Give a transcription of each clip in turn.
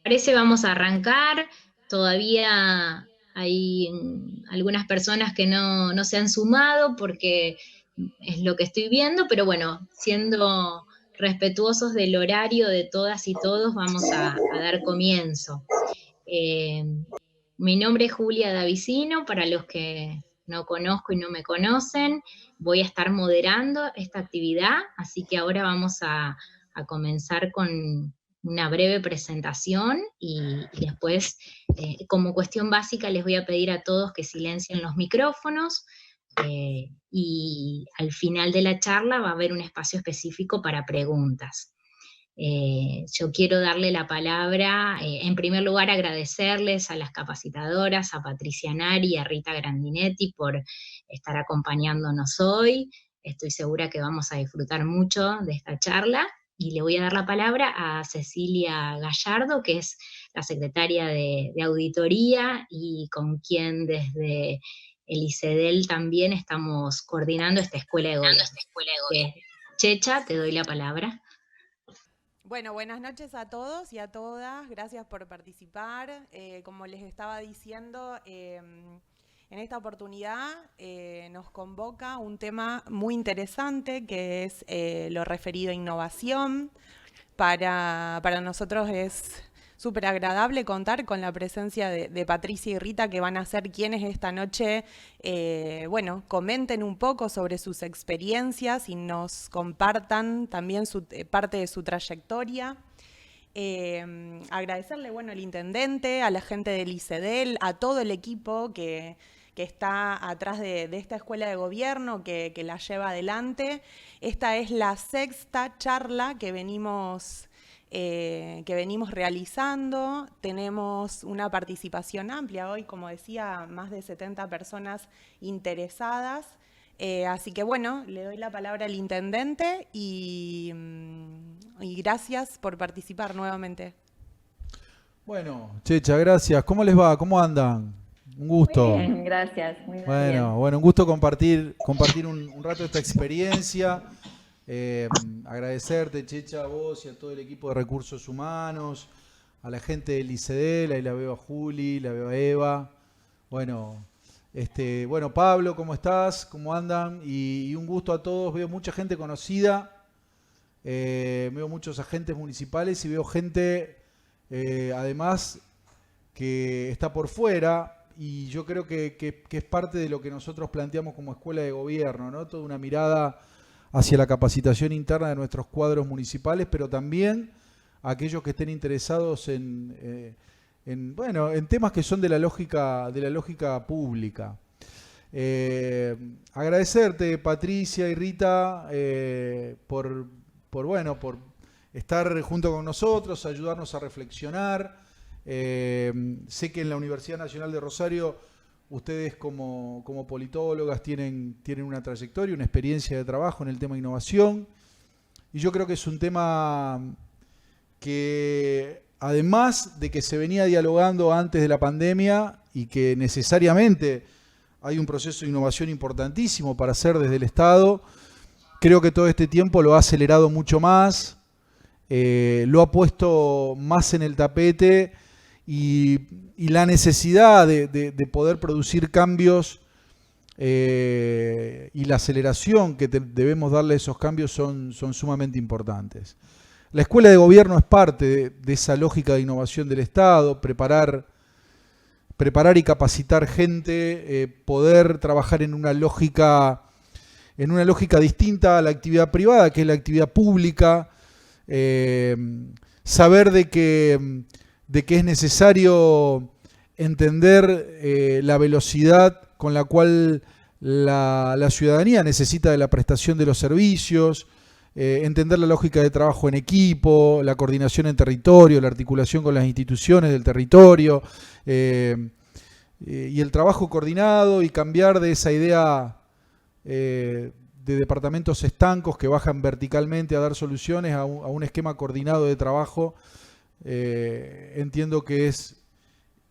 Parece, vamos a arrancar. Todavía hay algunas personas que no se han sumado porque es lo que estoy viendo, pero bueno, siendo respetuosos del horario de todas y todos, vamos a dar comienzo. Eh, Mi nombre es Julia Davicino, para los que no conozco y no me conocen, voy a estar moderando esta actividad, así que ahora vamos a comenzar con una breve presentación y después, como cuestión básica, les voy a pedir a todos que silencien los micrófonos y al final de la charla va a haber un espacio específico para preguntas. Yo quiero darle la palabra, en primer lugar agradecerles a las capacitadoras, a Patricia Nari y a Rita Grandinetti por estar acompañándonos hoy. Estoy segura que vamos a disfrutar mucho de esta charla y le voy a dar la palabra a Cecilia Gallardo, que es la secretaria de Auditoría y con quien desde el ICEDEL también estamos coordinando esta escuela de gobierno. Checha, te doy la palabra. Bueno, buenas noches a todos y a todas. Gracias por participar. Como les estaba diciendo, en esta oportunidad nos convoca un tema muy interesante que es lo referido a innovación. Para nosotros es súper agradable contar con la presencia de Patricia y Rita, que van a ser quienes esta noche, bueno, comenten un poco sobre sus experiencias y nos compartan también parte de su trayectoria. Agradecerle, bueno, al intendente, a la gente del ICEDEL, a todo el equipo que está atrás de esta escuela de gobierno, que la lleva adelante. Esta es la sexta charla que venimos realizando. Tenemos una participación amplia hoy, como decía, más de 70 personas interesadas. Así que bueno, le doy la palabra al intendente y gracias por participar nuevamente. Bueno, Checha, gracias. ¿Cómo les va? ¿Cómo andan? Un Muy gusto. bien, gracias, muy bien. Bueno, un gusto compartir un rato de esta experiencia. Eh, Agradecerte, Checha, a vos y a todo el equipo de recursos humanos, a la gente del ICEDEL, ahí la veo a Juli, la veo a Eva. Bueno, bueno, Pablo, ¿cómo estás? ¿Cómo andan? Y un gusto a todos. Veo mucha gente conocida, veo muchos agentes municipales y veo gente, además, que está por fuera, y yo creo que es parte de lo que nosotros planteamos como escuela de gobierno, ¿no? Toda una mirada hacia la capacitación interna de nuestros cuadros municipales, pero también a aquellos que estén interesados bueno, en temas que son de la lógica pública. Agradecerte, Patricia y Rita, bueno, por estar junto con nosotros, ayudarnos a reflexionar. Sé que en la Universidad Nacional de Rosario ustedes como politólogas tienen una trayectoria, una experiencia de trabajo en el tema de innovación, y yo creo que es un tema que, además de que se venía dialogando antes de la pandemia y que necesariamente hay un proceso de innovación importantísimo para hacer desde el Estado, creo que todo este tiempo lo ha acelerado mucho más, lo ha puesto más en el tapete, y la necesidad de poder producir cambios, y la aceleración que debemos darle a esos cambios son sumamente importantes. La escuela de gobierno es parte de esa lógica de innovación del Estado, preparar y capacitar gente, poder trabajar en una lógica distinta a la actividad privada, que es la actividad pública, saber de que es necesario entender la velocidad con la cual la ciudadanía necesita de la prestación de los servicios, entender la lógica de trabajo en equipo, la coordinación en territorio, la articulación con las instituciones del territorio, y el trabajo coordinado, y cambiar de esa idea de departamentos estancos que bajan verticalmente a dar soluciones a un esquema coordinado de trabajo. Entiendo que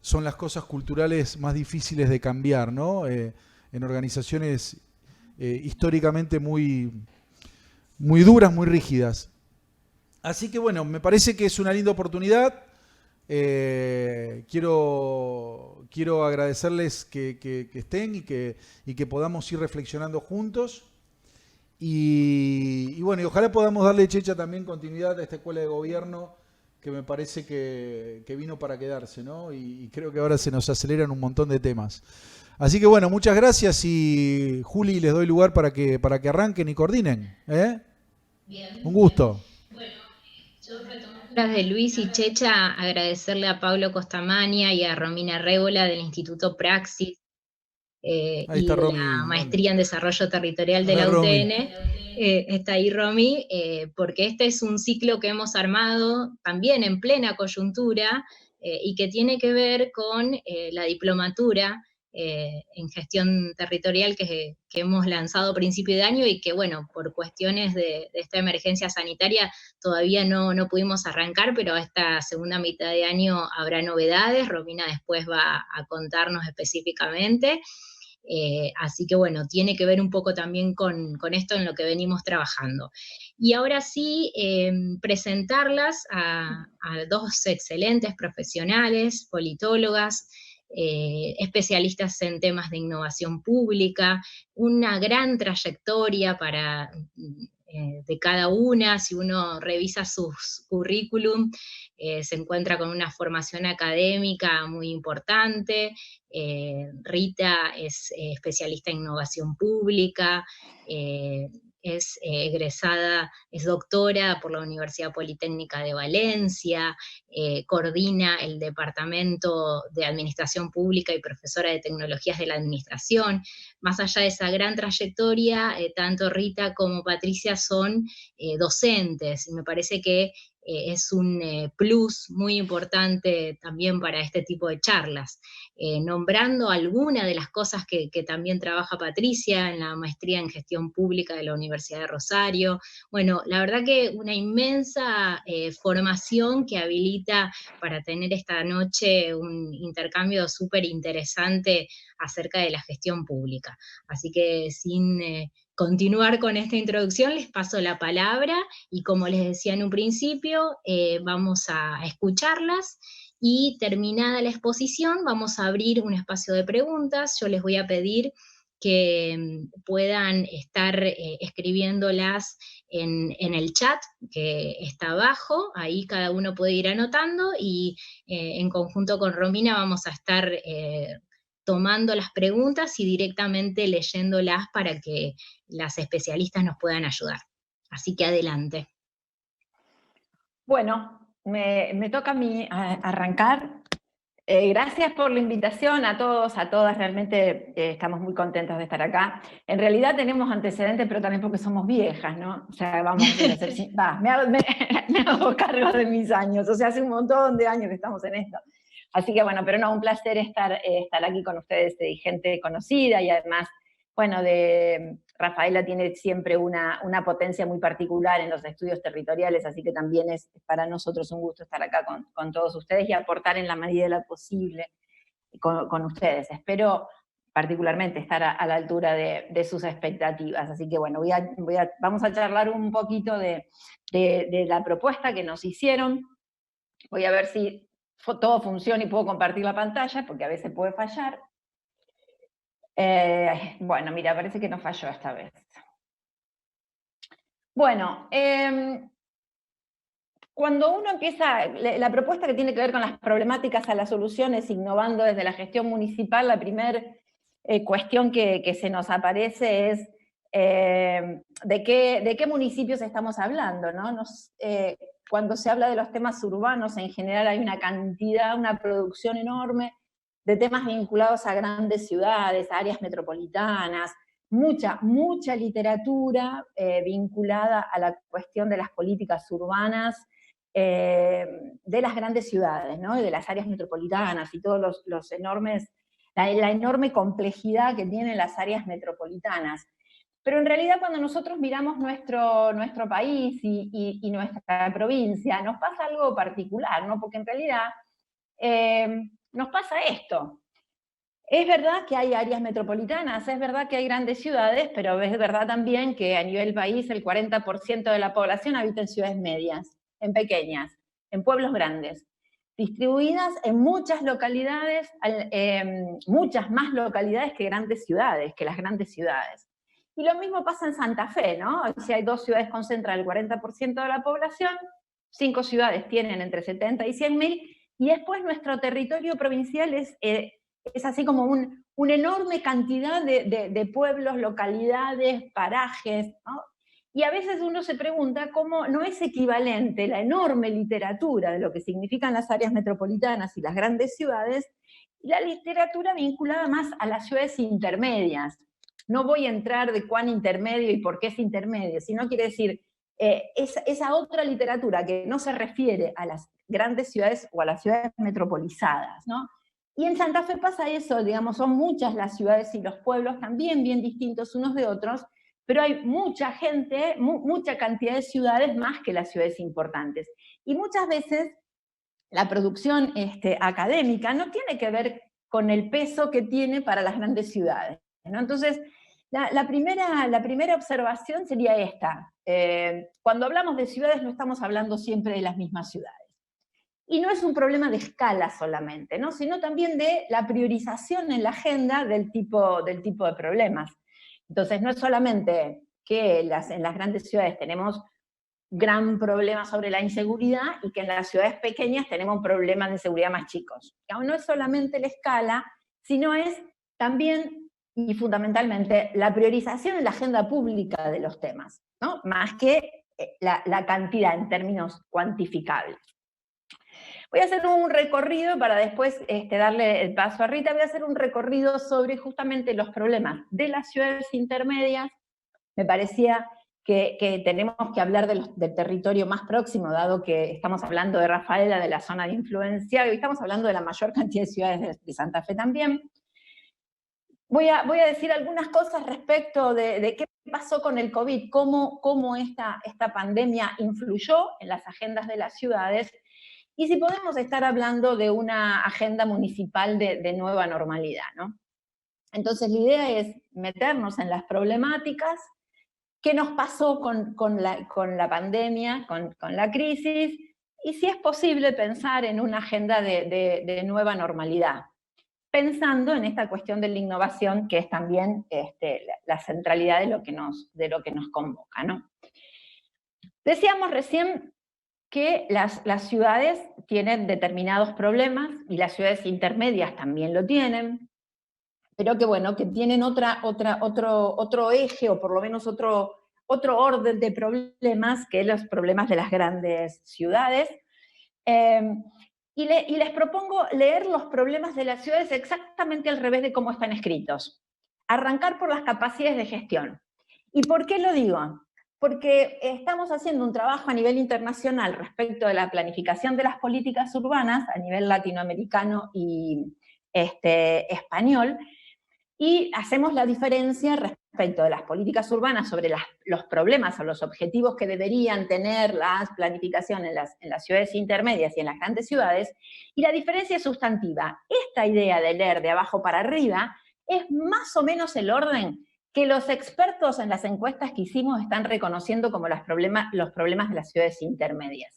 son las cosas culturales más difíciles de cambiar, ¿no? En organizaciones históricamente muy duras, muy rígidas. Así que bueno, me parece que es una linda oportunidad quiero agradecerles que estén y que podamos ir reflexionando juntos. Y bueno, y ojalá podamos darle, Checha, también continuidad a esta escuela de gobierno que me parece que vino para quedarse, ¿no? Y creo que ahora se nos aceleran un montón de temas. Así que bueno, muchas gracias y Juli, les doy lugar para que arranquen y coordinen. Bien. Un gusto. Bueno, yo retomo las de Luis y Checha, agradecerle a Pablo Costamagna y a Romina Rébola del Instituto Praxis y de Romy, la Maestría en Desarrollo Territorial de hola, la Romy. UTN. Está ahí Romy, porque este es un ciclo que hemos armado también en plena coyuntura y que tiene que ver con la diplomatura en gestión territorial que hemos lanzado a principio de año y que, bueno, por cuestiones de esta emergencia sanitaria todavía no pudimos arrancar, pero esta segunda mitad de año habrá novedades. Romina después va a contarnos específicamente. Así que bueno, tiene que ver un poco también con esto en lo que venimos trabajando. Y ahora sí, presentarlas a dos excelentes profesionales, politólogas, especialistas en temas de innovación pública, una gran trayectoria de cada una. Si uno revisa sus currículum, se encuentra con una formación académica muy importante. Rita es especialista en innovación pública, es egresada, es doctora por la Universidad Politécnica de Valencia, coordina el Departamento de Administración Pública y profesora de Tecnologías de la Administración. Más allá de esa gran trayectoria, tanto Rita como Patricia son docentes, y me parece que es un plus muy importante también para este tipo de charlas. Nombrando alguna de las cosas que también trabaja Patricia en la maestría en gestión pública de la Universidad de Rosario. Bueno, la verdad que una inmensa formación que habilita para tener esta noche un intercambio súper interesante acerca de la gestión pública. Así que sin continuar con esta introducción, les paso la palabra y como les decía en un principio, vamos a escucharlas y terminada la exposición vamos a abrir un espacio de preguntas. Yo les voy a pedir que puedan estar escribiéndolas en el chat que está abajo, ahí cada uno puede ir anotando y en conjunto con Romina vamos a estar tomando las preguntas y directamente leyéndolas para que las especialistas nos puedan ayudar. Así que adelante. Bueno, me toca a mí arrancar. Gracias por la invitación a todos, a todas, realmente estamos muy contentos de estar acá. En realidad tenemos antecedentes, pero también porque somos viejas, ¿no? O sea, vamos a hacer, me hago cargo de mis años, o sea, hace un montón de años que estamos en esto. Así que bueno, pero no, un placer estar aquí con ustedes, gente conocida y además, bueno, Rafaela tiene siempre una potencia muy particular en los estudios territoriales, así que también es para nosotros un gusto estar acá con todos ustedes y aportar en la medida de lo posible con ustedes. Espero particularmente estar a la altura de sus expectativas, así que bueno, vamos a charlar un poquito de la propuesta que nos hicieron. Voy a ver si todo funciona y puedo compartir la pantalla, porque a veces puede fallar. Bueno, mira, parece que no falló esta vez. Bueno, cuando uno empieza, la propuesta que tiene que ver con las problemáticas a las soluciones, innovando desde la gestión municipal, la primera cuestión que se nos aparece es de qué municipios estamos hablando, ¿no? Cuando se habla de los temas urbanos, en general hay una cantidad, una producción enorme de temas vinculados a grandes ciudades, a áreas metropolitanas, mucha literatura vinculada a la cuestión de las políticas urbanas de las grandes ciudades, ¿no? Y de las áreas metropolitanas y todos los enormes, la enorme complejidad que tienen las áreas metropolitanas. Pero en realidad cuando nosotros miramos nuestro país y nuestra provincia, nos pasa algo particular, ¿no? Porque en realidad nos pasa esto. Es verdad que hay áreas metropolitanas, es verdad que hay grandes ciudades, pero es verdad también que a nivel país el 40% de la población habita en ciudades medias, en pequeñas, en pueblos grandes. distribuidas en muchas localidades, muchas más localidades que grandes ciudades, que las grandes ciudades. Y lo mismo pasa en Santa Fe, ¿no? Si hay 2 ciudades concentran el 40% de la población, 5 ciudades tienen entre 70 y 100.000, y después nuestro territorio provincial es así como una enorme cantidad de pueblos, localidades, parajes, ¿no? Y a veces uno se pregunta cómo no es equivalente la enorme literatura de lo que significan las áreas metropolitanas y las grandes ciudades, y la literatura vinculada más a las ciudades intermedias. No voy a entrar de cuán intermedio y por qué es intermedio, sino quiere decir esa otra literatura que no se refiere a las grandes ciudades o a las ciudades metropolizadas, ¿no? Y en Santa Fe pasa eso, digamos, son muchas las ciudades y los pueblos también bien distintos unos de otros, pero hay mucha gente, mucha cantidad de ciudades más que las ciudades importantes. Y muchas veces la producción académica no tiene que ver con el peso que tiene para las grandes ciudades, ¿no? Entonces, la primera observación sería esta. Cuando hablamos de ciudades no estamos hablando siempre de las mismas ciudades. Y no es un problema de escala solamente, ¿no? Sino también de la priorización en la agenda del tipo de problemas. Entonces, no es solamente que en las grandes ciudades tenemos gran problema sobre la inseguridad y que en las ciudades pequeñas tenemos problemas de seguridad más chicos. No es solamente la escala, sino es también y fundamentalmente la priorización en la agenda pública de los temas, ¿no? Más que la cantidad en términos cuantificables. Voy a hacer un recorrido para después darle el paso a Rita. Voy a hacer un recorrido sobre justamente los problemas de las ciudades intermedias. Me parecía que tenemos que hablar del territorio más próximo, dado que estamos hablando de Rafaela, de la zona de influencia, y estamos hablando de la mayor cantidad de ciudades de Santa Fe también. Voy a decir algunas cosas respecto de qué pasó con el COVID, cómo esta pandemia influyó en las agendas de las ciudades, y si podemos estar hablando de una agenda municipal de nueva normalidad, ¿no? Entonces la idea es meternos en las problemáticas, qué nos pasó con la pandemia, con la crisis, y si es posible pensar en una agenda de nueva normalidad, pensando en esta cuestión de la innovación, que es también la centralidad de lo que nos convoca, ¿no? Decíamos recién que las ciudades tienen determinados problemas, y las ciudades intermedias también lo tienen, pero que bueno, que tienen otro eje, o por lo menos otro orden de problemas, que los problemas de las grandes ciudades. Y les propongo leer los problemas de las ciudades exactamente al revés de cómo están escritos. Arrancar por las capacidades de gestión. ¿Y por qué lo digo? Porque estamos haciendo un trabajo a nivel internacional respecto de la planificación de las políticas urbanas, a nivel latinoamericano y español, y hacemos la diferencia respecto de las políticas urbanas sobre los problemas o los objetivos que deberían tener las planificaciones en las ciudades intermedias y en las grandes ciudades, y la diferencia es sustantiva. Esta idea de leer de abajo para arriba es más o menos el orden que los expertos en las encuestas que hicimos están reconociendo como los problemas de las ciudades intermedias.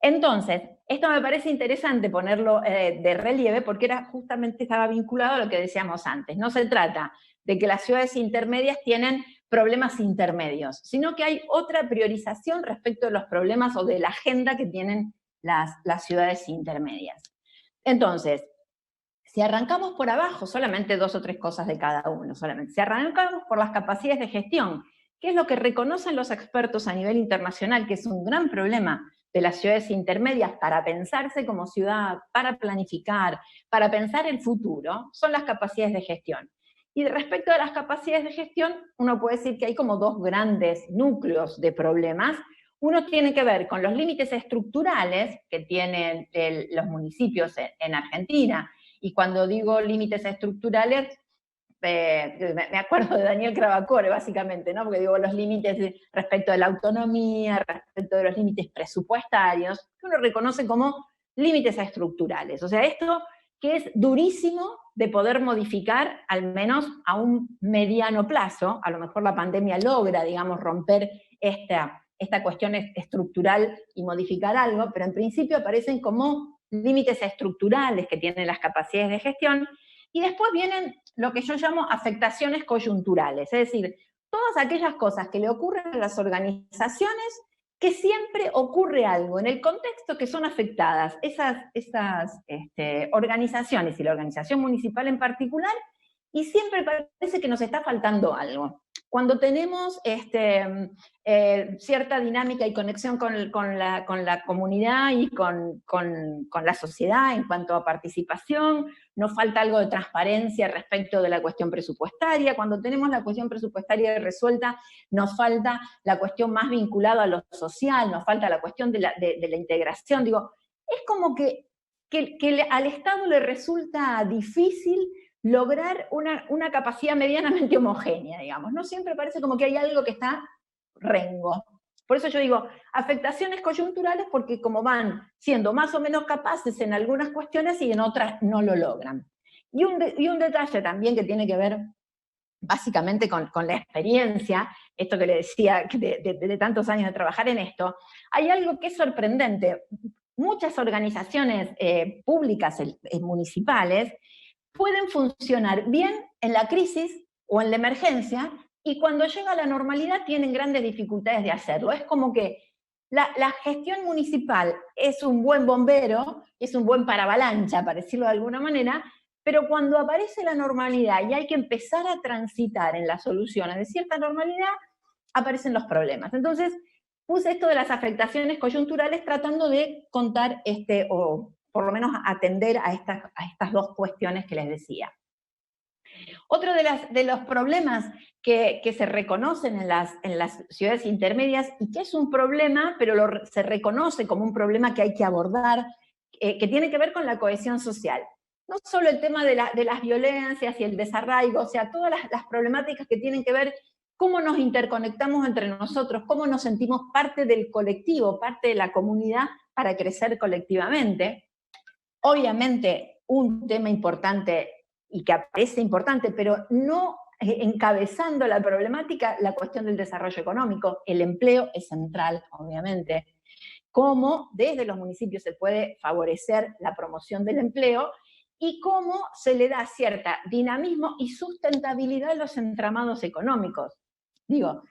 Entonces, esto me parece interesante ponerlo de relieve, porque justamente estaba vinculado a lo que decíamos antes. No se trata de que las ciudades intermedias tienen problemas intermedios, sino que hay otra priorización respecto de los problemas o de la agenda que tienen las ciudades intermedias. Entonces, si arrancamos por abajo, solamente 2 o 3 cosas de cada uno, si arrancamos por las capacidades de gestión, que es lo que reconocen los expertos a nivel internacional, que es un gran problema de las ciudades intermedias para pensarse como ciudad, para planificar, para pensar el futuro, son las capacidades de gestión. Y respecto a las capacidades de gestión, uno puede decir que hay como 2 grandes núcleos de problemas. Uno tiene que ver con los límites estructurales que tienen los municipios en Argentina, y cuando digo límites estructurales, me acuerdo de Daniel Crabacore, básicamente, ¿no? Porque digo los límites respecto de la autonomía, respecto de los límites presupuestarios, que uno reconoce como límites estructurales. O sea, esto que es durísimo de poder modificar, al menos a un mediano plazo. A lo mejor la pandemia logra, digamos, romper esta cuestión estructural y modificar algo, pero en principio aparecen como límites estructurales que tienen las capacidades de gestión, y después vienen lo que yo llamo afectaciones coyunturales, es decir, todas aquellas cosas que le ocurren a las organizaciones que siempre ocurre algo en el contexto que son afectadas esas organizaciones y la organización municipal en particular, y siempre parece que nos está faltando algo. Cuando tenemos cierta dinámica y conexión con la comunidad y con la sociedad en cuanto a participación, nos falta algo de transparencia respecto de la cuestión presupuestaria. Cuando tenemos la cuestión presupuestaria resuelta, nos falta la cuestión más vinculada a lo social, nos falta la cuestión de la integración. Digo, es como que al Estado le resulta difícil lograr una capacidad medianamente homogénea, digamos. No siempre parece como que hay algo que está rengo. Por eso yo digo, afectaciones coyunturales, porque como van siendo más o menos capaces en algunas cuestiones y en otras no lo logran. Y un detalle también que tiene que ver básicamente con la experiencia, esto que le decía, de tantos años de trabajar en esto, hay algo que es sorprendente. Muchas organizaciones públicas municipales pueden funcionar bien en la crisis o en la emergencia, y cuando llega la normalidad tienen grandes dificultades de hacerlo. Es como que la gestión municipal es un buen bombero, es un buen paravalancha, para decirlo de alguna manera, pero cuando aparece la normalidad y hay que empezar a transitar en las soluciones de cierta normalidad, aparecen los problemas. Entonces, puse esto de las afectaciones coyunturales tratando de contar o por lo menos atender a estas dos cuestiones que les decía. Otro de los problemas que se reconocen en las ciudades intermedias, y que es un problema, pero se reconoce como un problema que hay que abordar, que tiene que ver con la cohesión social. No solo el tema de las violencias y el desarraigo, o sea, todas las problemáticas que tienen que ver cómo nos interconectamos entre nosotros, cómo nos sentimos parte del colectivo, parte de la comunidad para crecer colectivamente. Obviamente, un tema importante y que aparece importante, pero no encabezando la problemática, la cuestión del desarrollo económico. El empleo es central, obviamente. Cómo desde los municipios se puede favorecer la promoción del empleo y cómo se le da cierta dinamismo y sustentabilidad a los entramados económicos. Digo,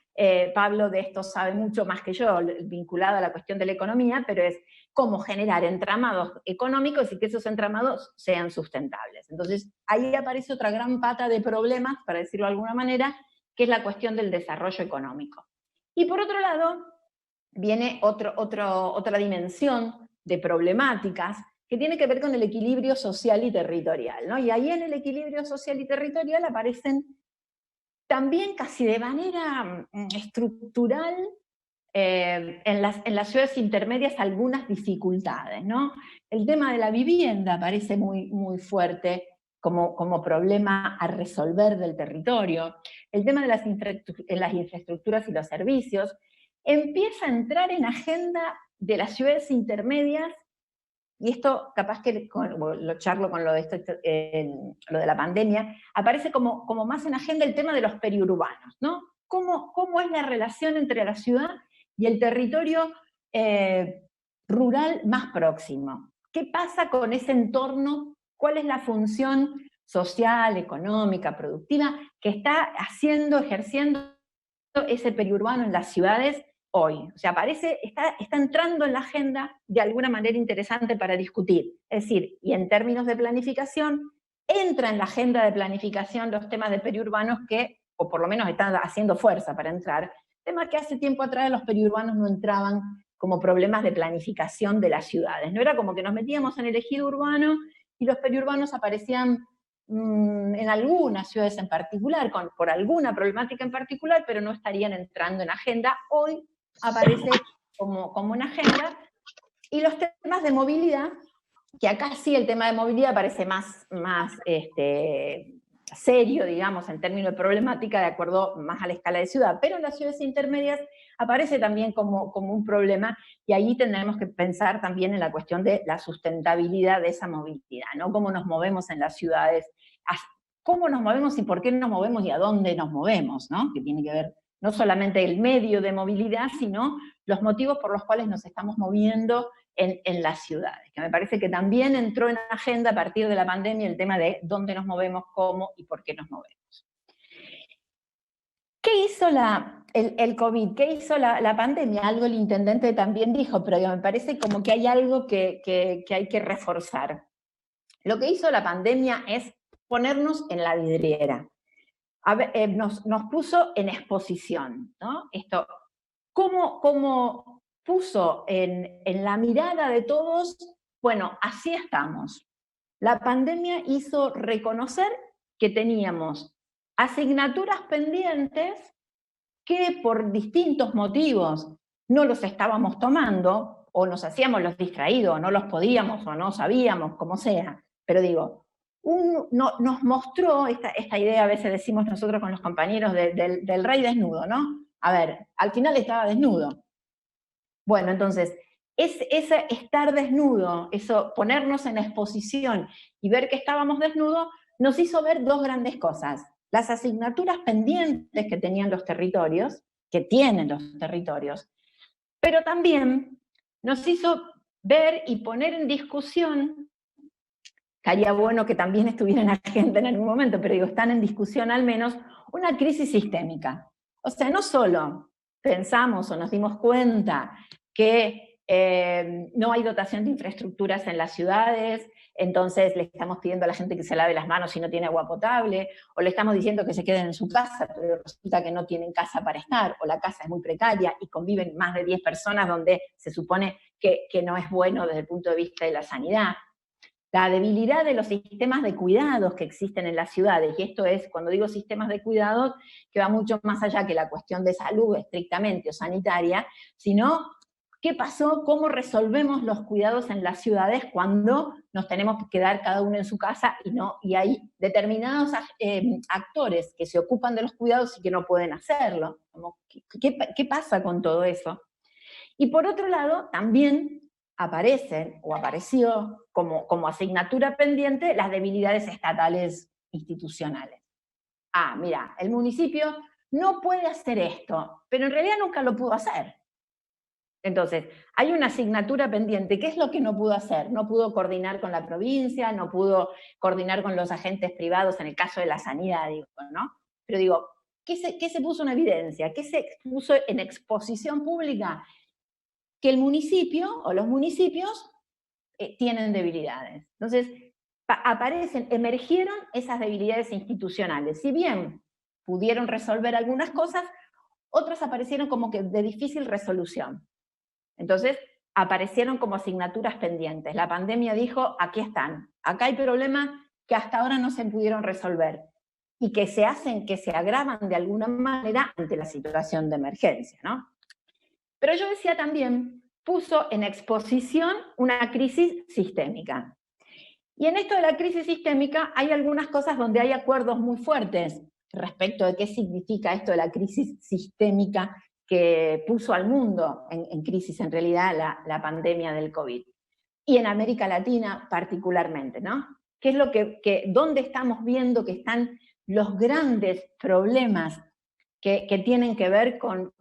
Pablo de esto sabe mucho más que yo, vinculado a la cuestión de la economía, pero es cómo generar entramados económicos y que esos entramados sean sustentables. Entonces, ahí aparece otra gran pata de problemas, para decirlo de alguna manera, que es la cuestión del desarrollo económico. Y por otro lado, viene otra dimensión de problemáticas que tiene que ver con el equilibrio social y territorial, ¿no? Y ahí en el equilibrio social y territorial aparecen también casi de manera estructural en las ciudades intermedias algunas dificultades, ¿no? El tema de la vivienda parece muy, muy fuerte como problema a resolver del territorio. El tema de las infraestructuras y los servicios empieza a entrar en agenda de las ciudades intermedias, y esto capaz que lo charlo con lo de la pandemia, aparece como más en agenda el tema de los periurbanos, ¿no? ¿Cómo es la relación entre la ciudad y el territorio rural más próximo? ¿Qué pasa con ese entorno? ¿Cuál es la función social, económica, productiva que está ejerciendo ese periurbano en las ciudades hoy? O sea, está entrando en la agenda de alguna manera interesante para discutir. Es decir, y en términos de planificación, entra en la agenda de planificación los temas de periurbanos o por lo menos están haciendo fuerza para entrar, temas que hace tiempo atrás los periurbanos no entraban como problemas de planificación de las ciudades. No era como que nos metíamos en el ejido urbano y los periurbanos aparecían en algunas ciudades en particular, por alguna problemática en particular, pero no estarían entrando en agenda. Hoy aparece como una agenda, y los temas de movilidad, que acá sí el tema de movilidad parece más serio, digamos, en términos de problemática, de acuerdo más a la escala de ciudad, pero en las ciudades intermedias aparece también como un problema, y ahí tendremos que pensar también en la cuestión de la sustentabilidad de esa movilidad, ¿no? Cómo nos movemos en las ciudades, cómo nos movemos y por qué nos movemos y a dónde nos movemos, ¿no? Que tiene que ver no solamente el medio de movilidad, sino los motivos por los cuales nos estamos moviendo en las ciudades, que me parece que también entró en agenda a partir de la pandemia el tema de dónde nos movemos, cómo y por qué nos movemos. ¿Qué hizo el COVID? ¿Qué hizo la pandemia? Algo el intendente también dijo, pero me parece como que hay algo que hay que reforzar. Lo que hizo la pandemia es ponernos en la vidriera. A ver, nos puso en exposición, ¿no? Esto, ¿cómo puso en la mirada de todos? Bueno, así estamos. La pandemia hizo reconocer que teníamos asignaturas pendientes que por distintos motivos no los estábamos tomando, o nos hacíamos los distraídos, o no los podíamos, o no sabíamos, como sea. Pero digo, nos mostró esta idea, a veces decimos nosotros con los compañeros, del rey desnudo, ¿no? A ver, al final estaba desnudo. Bueno, entonces, ese estar desnudo, eso, ponernos en exposición y ver que estábamos desnudos, nos hizo ver dos grandes cosas. Las asignaturas pendientes que tenían los territorios, que tienen los territorios, pero también nos hizo ver y poner en discusión, que haría bueno que también estuviera en agenda en algún momento, pero digo, están en discusión al menos, una crisis sistémica. O sea, no solo pensamos o nos dimos cuenta que no hay dotación de infraestructuras en las ciudades, entonces le estamos pidiendo a la gente que se lave las manos si no tiene agua potable, o le estamos diciendo que se queden en su casa, pero resulta que no tienen casa para estar, o la casa es muy precaria y conviven más de 10 personas donde se supone que no es bueno desde el punto de vista de la sanidad. La debilidad de los sistemas de cuidados que existen en las ciudades, y esto es, cuando digo sistemas de cuidados, que va mucho más allá que la cuestión de salud estrictamente o sanitaria, sino qué pasó, cómo resolvemos los cuidados en las ciudades cuando nos tenemos que quedar cada uno en su casa y hay determinados actores que se ocupan de los cuidados y que no pueden hacerlo. ¿Qué pasa con todo eso? Y por otro lado, también aparecen, o apareció como asignatura pendiente, las debilidades estatales institucionales. Ah, mira, el municipio no puede hacer esto, pero en realidad nunca lo pudo hacer. Entonces, hay una asignatura pendiente. ¿Qué es lo que no pudo hacer? No pudo coordinar con la provincia, no pudo coordinar con los agentes privados, en el caso de la sanidad, digo, ¿no? Pero digo, ¿qué se puso en evidencia? ¿Qué se puso en exposición pública? Que el municipio o los municipios tienen debilidades. Entonces, emergieron esas debilidades institucionales. Si bien pudieron resolver algunas cosas, otras aparecieron como que de difícil resolución. Entonces, aparecieron como asignaturas pendientes. La pandemia dijo, aquí están. Acá hay problemas que hasta ahora no se pudieron resolver y que se agravan de alguna manera ante la situación de emergencia, ¿no? Pero yo decía también, puso en exposición una crisis sistémica. Y en esto de la crisis sistémica hay algunas cosas donde hay acuerdos muy fuertes respecto de qué significa esto de la crisis sistémica que puso al mundo en crisis en realidad la pandemia del COVID. Y en América Latina particularmente, ¿no? ¿Qué es lo dónde estamos viendo que están los grandes problemas que tienen que ver con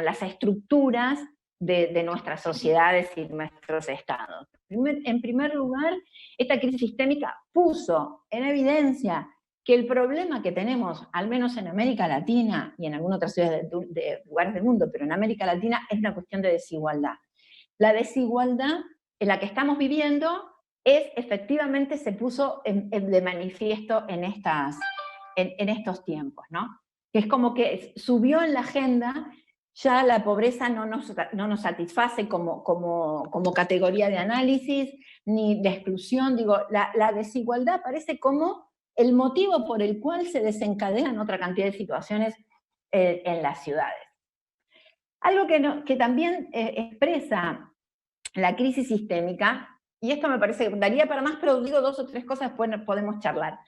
las estructuras de nuestras sociedades y nuestros estados? En primer lugar, esta crisis sistémica puso en evidencia que el problema que tenemos, al menos en América Latina y en algunas otras ciudades de lugares del mundo, pero en América Latina es una cuestión de desigualdad. La desigualdad en la que estamos viviendo efectivamente se puso de manifiesto en estos tiempos, ¿no? Que es como que subió en la agenda, ya la pobreza no nos satisface como categoría de análisis, ni de exclusión. Digo, la desigualdad parece como el motivo por el cual se desencadenan otra cantidad de situaciones en las ciudades. Algo que también expresa la crisis sistémica, y esto me parece que daría para más, pero digo 2 o 3 cosas, después podemos charlar.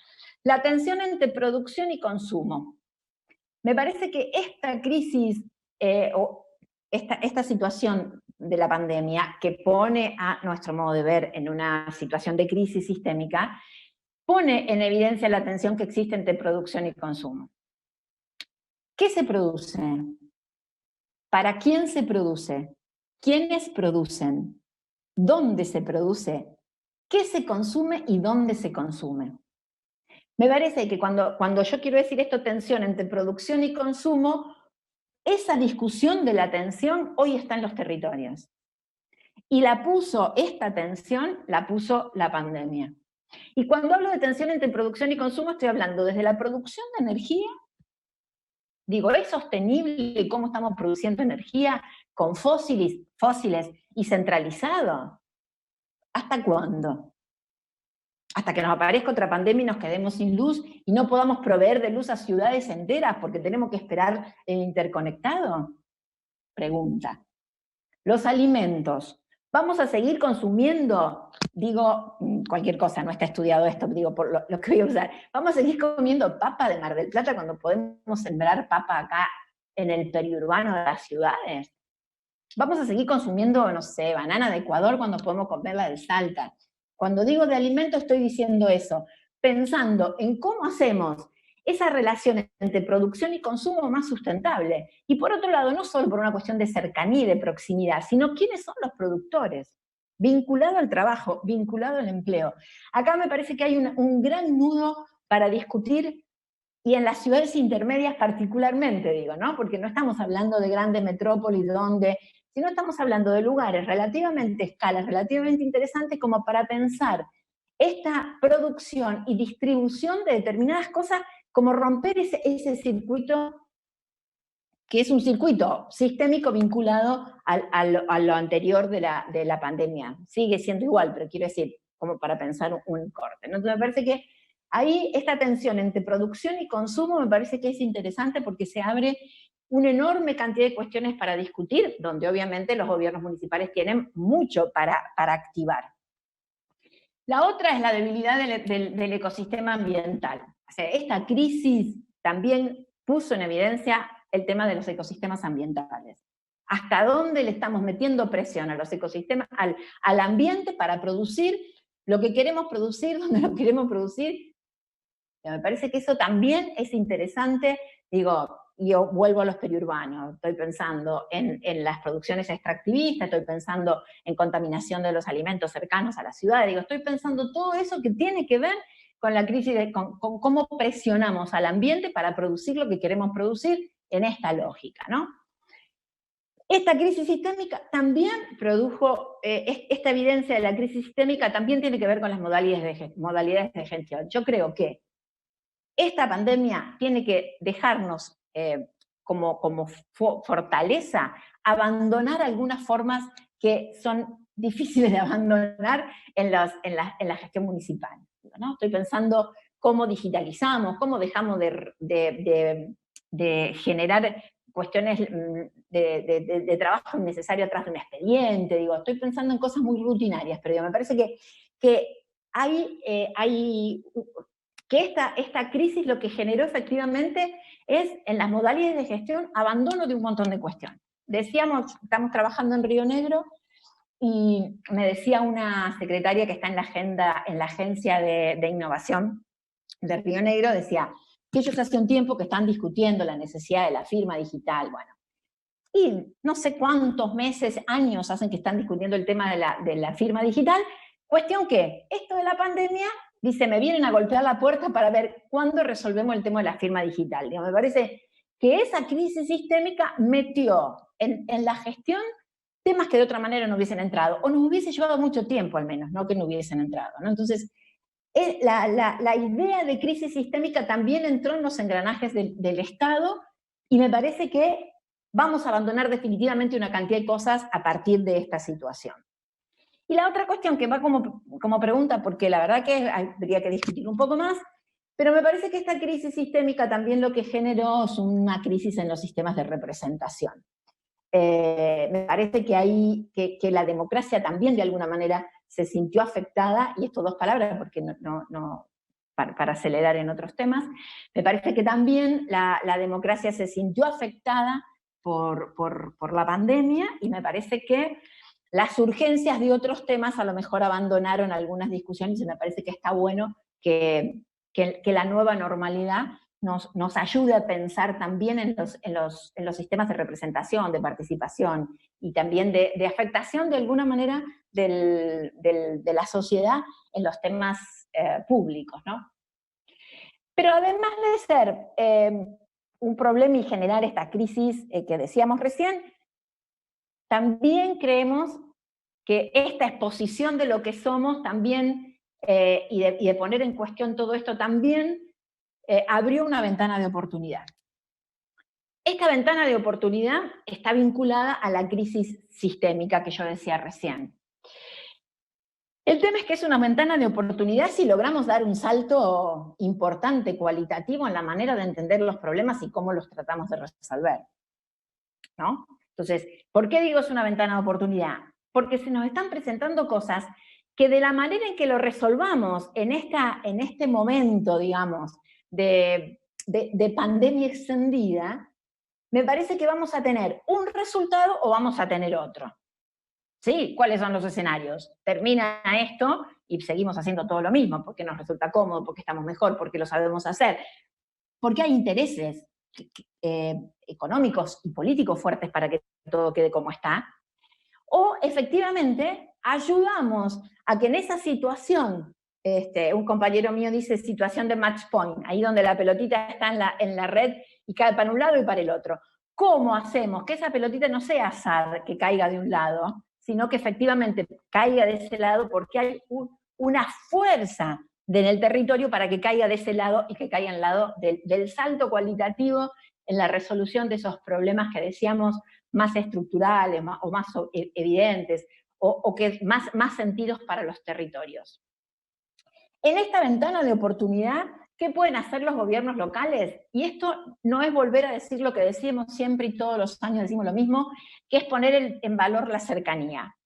La tensión entre producción y consumo. Me parece que esta crisis, o esta situación de la pandemia, que pone a nuestro modo de ver en una situación de crisis sistémica, pone en evidencia la tensión que existe entre producción y consumo. ¿Qué se produce? ¿Para quién se produce? ¿Quiénes producen? ¿Dónde se produce? ¿Qué se consume y dónde se consume? Me parece que cuando yo quiero decir esto, tensión entre producción y consumo, esa discusión de la tensión hoy está en los territorios. Y esta tensión la puso la pandemia. Y cuando hablo de tensión entre producción y consumo, estoy hablando desde la producción de energía. Digo, ¿es sostenible cómo estamos produciendo energía con fósiles y centralizado? ¿Hasta cuándo? Hasta que nos aparezca otra pandemia y nos quedemos sin luz y no podamos proveer de luz a ciudades enteras porque tenemos que esperar el interconectado. Pregunta. Los alimentos. ¿Vamos a seguir consumiendo? Digo, cualquier cosa, no está estudiado esto, digo por lo que voy a usar. ¿Vamos a seguir comiendo papa de Mar del Plata cuando podemos sembrar papa acá en el periurbano de las ciudades? ¿Vamos a seguir consumiendo, no sé, banana de Ecuador cuando podemos comerla del Salta? Cuando digo de alimento estoy diciendo eso, pensando en cómo hacemos esa relación entre producción y consumo más sustentable. Y por otro lado, no solo por una cuestión de cercanía y de proximidad, sino quiénes son los productores, vinculado al trabajo, vinculado al empleo. Acá me parece que hay un gran nudo para discutir, y en las ciudades intermedias particularmente, digo, ¿no? Porque no estamos hablando de grandes metrópolis sino estamos hablando de lugares relativamente escalas, relativamente interesantes como para pensar esta producción y distribución de determinadas cosas, como romper ese circuito, que es un circuito sistémico vinculado a lo anterior de la pandemia. Sigue siendo igual, pero quiero decir, como para pensar un corte, ¿no? Entonces me parece que ahí esta tensión entre producción y consumo me parece que es interesante porque se abre una enorme cantidad de cuestiones para discutir, donde obviamente los gobiernos municipales tienen mucho para activar. La otra es la debilidad del ecosistema ambiental. O sea, esta crisis también puso en evidencia el tema de los ecosistemas ambientales. ¿Hasta dónde le estamos metiendo presión a los ecosistemas, al ambiente para producir lo que queremos producir, donde lo queremos producir? Me parece que eso también es interesante. Digo, yo vuelvo a los periurbanos, estoy pensando en las producciones extractivistas, estoy pensando en contaminación de los alimentos cercanos a la ciudad, digo, estoy pensando todo eso que tiene que ver con la crisis, con cómo presionamos al ambiente para producir lo que queremos producir en esta lógica, ¿no? Esta crisis sistémica también produjo, esta evidencia de la crisis sistémica también tiene que ver con las modalidades de gestión. Yo creo que esta pandemia tiene que dejarnos como fortaleza abandonar algunas formas que son difíciles de abandonar en la gestión municipal, ¿no? Estoy pensando cómo digitalizamos, cómo dejamos de generar cuestiones de trabajo innecesario atrás de un expediente. Digo, estoy pensando en cosas muy rutinarias, pero digo, me parece que esta crisis lo que generó efectivamente es, en las modalidades de gestión, abandono de un montón de cuestiones. Decíamos, estamos trabajando en Río Negro, y me decía una secretaria que está en la agencia de innovación de Río Negro, decía que ellos hace un tiempo que están discutiendo la necesidad de la firma digital, bueno, y no sé cuántos meses, años hacen que están discutiendo el tema de la firma digital, cuestión que esto de la pandemia, dice, me vienen a golpear la puerta para ver cuándo resolvemos el tema de la firma digital. Digo, me parece que esa crisis sistémica metió en la gestión temas que de otra manera no hubiesen entrado, o nos hubiese llevado mucho tiempo al menos, no que no hubiesen entrado, ¿no? Entonces, la idea de crisis sistémica también entró en los engranajes del Estado, y me parece que vamos a abandonar definitivamente una cantidad de cosas a partir de esta situación. Y la otra cuestión que va como pregunta, porque la verdad que habría que discutir un poco más, pero me parece que esta crisis sistémica también lo que generó es una crisis en los sistemas de representación. Me parece que la democracia también de alguna manera se sintió afectada, y esto dos palabras porque para acelerar en otros temas, me parece que también la democracia se sintió afectada por la pandemia, y me parece que las urgencias de otros temas a lo mejor abandonaron algunas discusiones, y me parece que está bueno que la nueva normalidad nos ayude a pensar también en los sistemas de representación, de participación y también de afectación de alguna manera de la sociedad en los temas públicos, ¿no? Pero además de ser un problema y generar esta crisis que decíamos recién, también creemos que esta exposición de lo que somos también, y de poner en cuestión todo esto también, abrió una ventana de oportunidad. Esta ventana de oportunidad está vinculada a la crisis sistémica que yo decía recién. El tema es que es una ventana de oportunidad si logramos dar un salto importante, cualitativo, en la manera de entender los problemas y cómo los tratamos de resolver, ¿no? Entonces, ¿por qué digo es una ventana de oportunidad? Porque se nos están presentando cosas que de la manera en que lo resolvamos en este momento, digamos, de pandemia extendida, me parece que vamos a tener un resultado o vamos a tener otro. ¿Sí? ¿Cuáles son los escenarios? Termina esto y seguimos haciendo todo lo mismo, porque nos resulta cómodo, porque estamos mejor, porque lo sabemos hacer, porque hay intereses económicos y políticos fuertes para que todo quede como está, o efectivamente ayudamos a que en esa situación, un compañero mío dice situación de match point, ahí donde la pelotita está en la red y cae para un lado y para el otro. ¿Cómo hacemos que esa pelotita no sea azar, que caiga de un lado, sino que efectivamente caiga de ese lado porque hay una fuerza en el territorio para que caiga de ese lado y que caiga al lado del salto cualitativo en la resolución de esos problemas que decíamos más estructurales o más evidentes o que más sentidos para los territorios? En esta ventana de oportunidad, ¿qué pueden hacer los gobiernos locales? Y esto no es volver a decir lo que decimos siempre y todos los años decimos lo mismo, que es poner en valor la cercanía.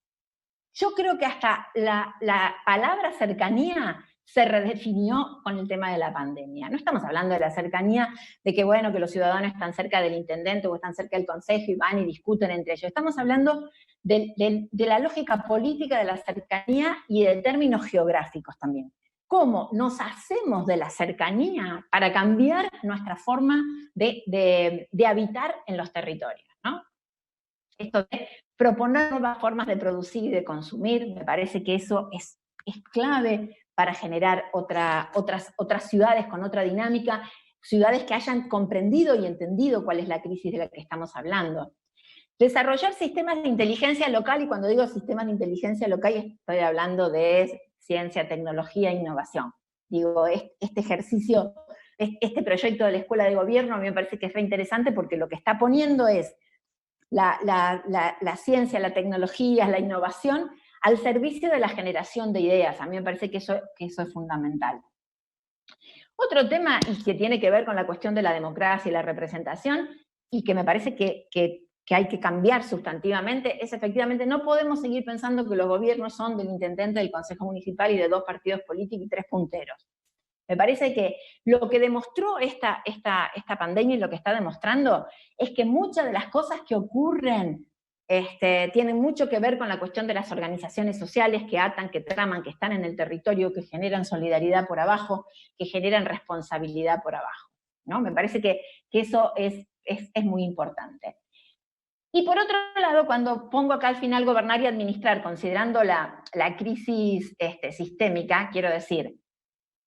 Yo creo que hasta la palabra cercanía se redefinió con el tema de la pandemia. No estamos hablando de la cercanía de que, bueno, que los ciudadanos están cerca del intendente o están cerca del consejo y van y discuten entre ellos. Estamos hablando de la lógica política de la cercanía y de términos geográficos también. ¿Cómo nos hacemos de la cercanía para cambiar nuestra forma de habitar en los territorios, ¿no? Esto de proponer nuevas formas de producir y de consumir, me parece que eso es clave para generar otras ciudades con otra dinámica, ciudades que hayan comprendido y entendido cuál es la crisis de la que estamos hablando. Desarrollar sistemas de inteligencia local, y cuando digo sistemas de inteligencia local estoy hablando de ciencia, tecnología e innovación. Digo, este ejercicio, este proyecto de la Escuela de Gobierno a mí me parece que es re interesante porque lo que está poniendo es la ciencia, la tecnología, la innovación al servicio de la generación de ideas. A mí me parece que eso es fundamental. Otro tema, y que tiene que ver con la cuestión de la democracia y la representación, y que me parece que hay que cambiar sustantivamente, es efectivamente, no podemos seguir pensando que los gobiernos son del intendente, del consejo municipal y de 2 partidos políticos y 3 punteros. Me parece que lo que demostró esta pandemia y lo que está demostrando es que muchas de las cosas que ocurren tienen mucho que ver con la cuestión de las organizaciones sociales que atan, que traman, que están en el territorio, que generan solidaridad por abajo, que generan responsabilidad por abajo, ¿no? Me parece que eso es muy importante. Y por otro lado, cuando pongo acá al final gobernar y administrar, considerando la crisis sistémica, quiero decir,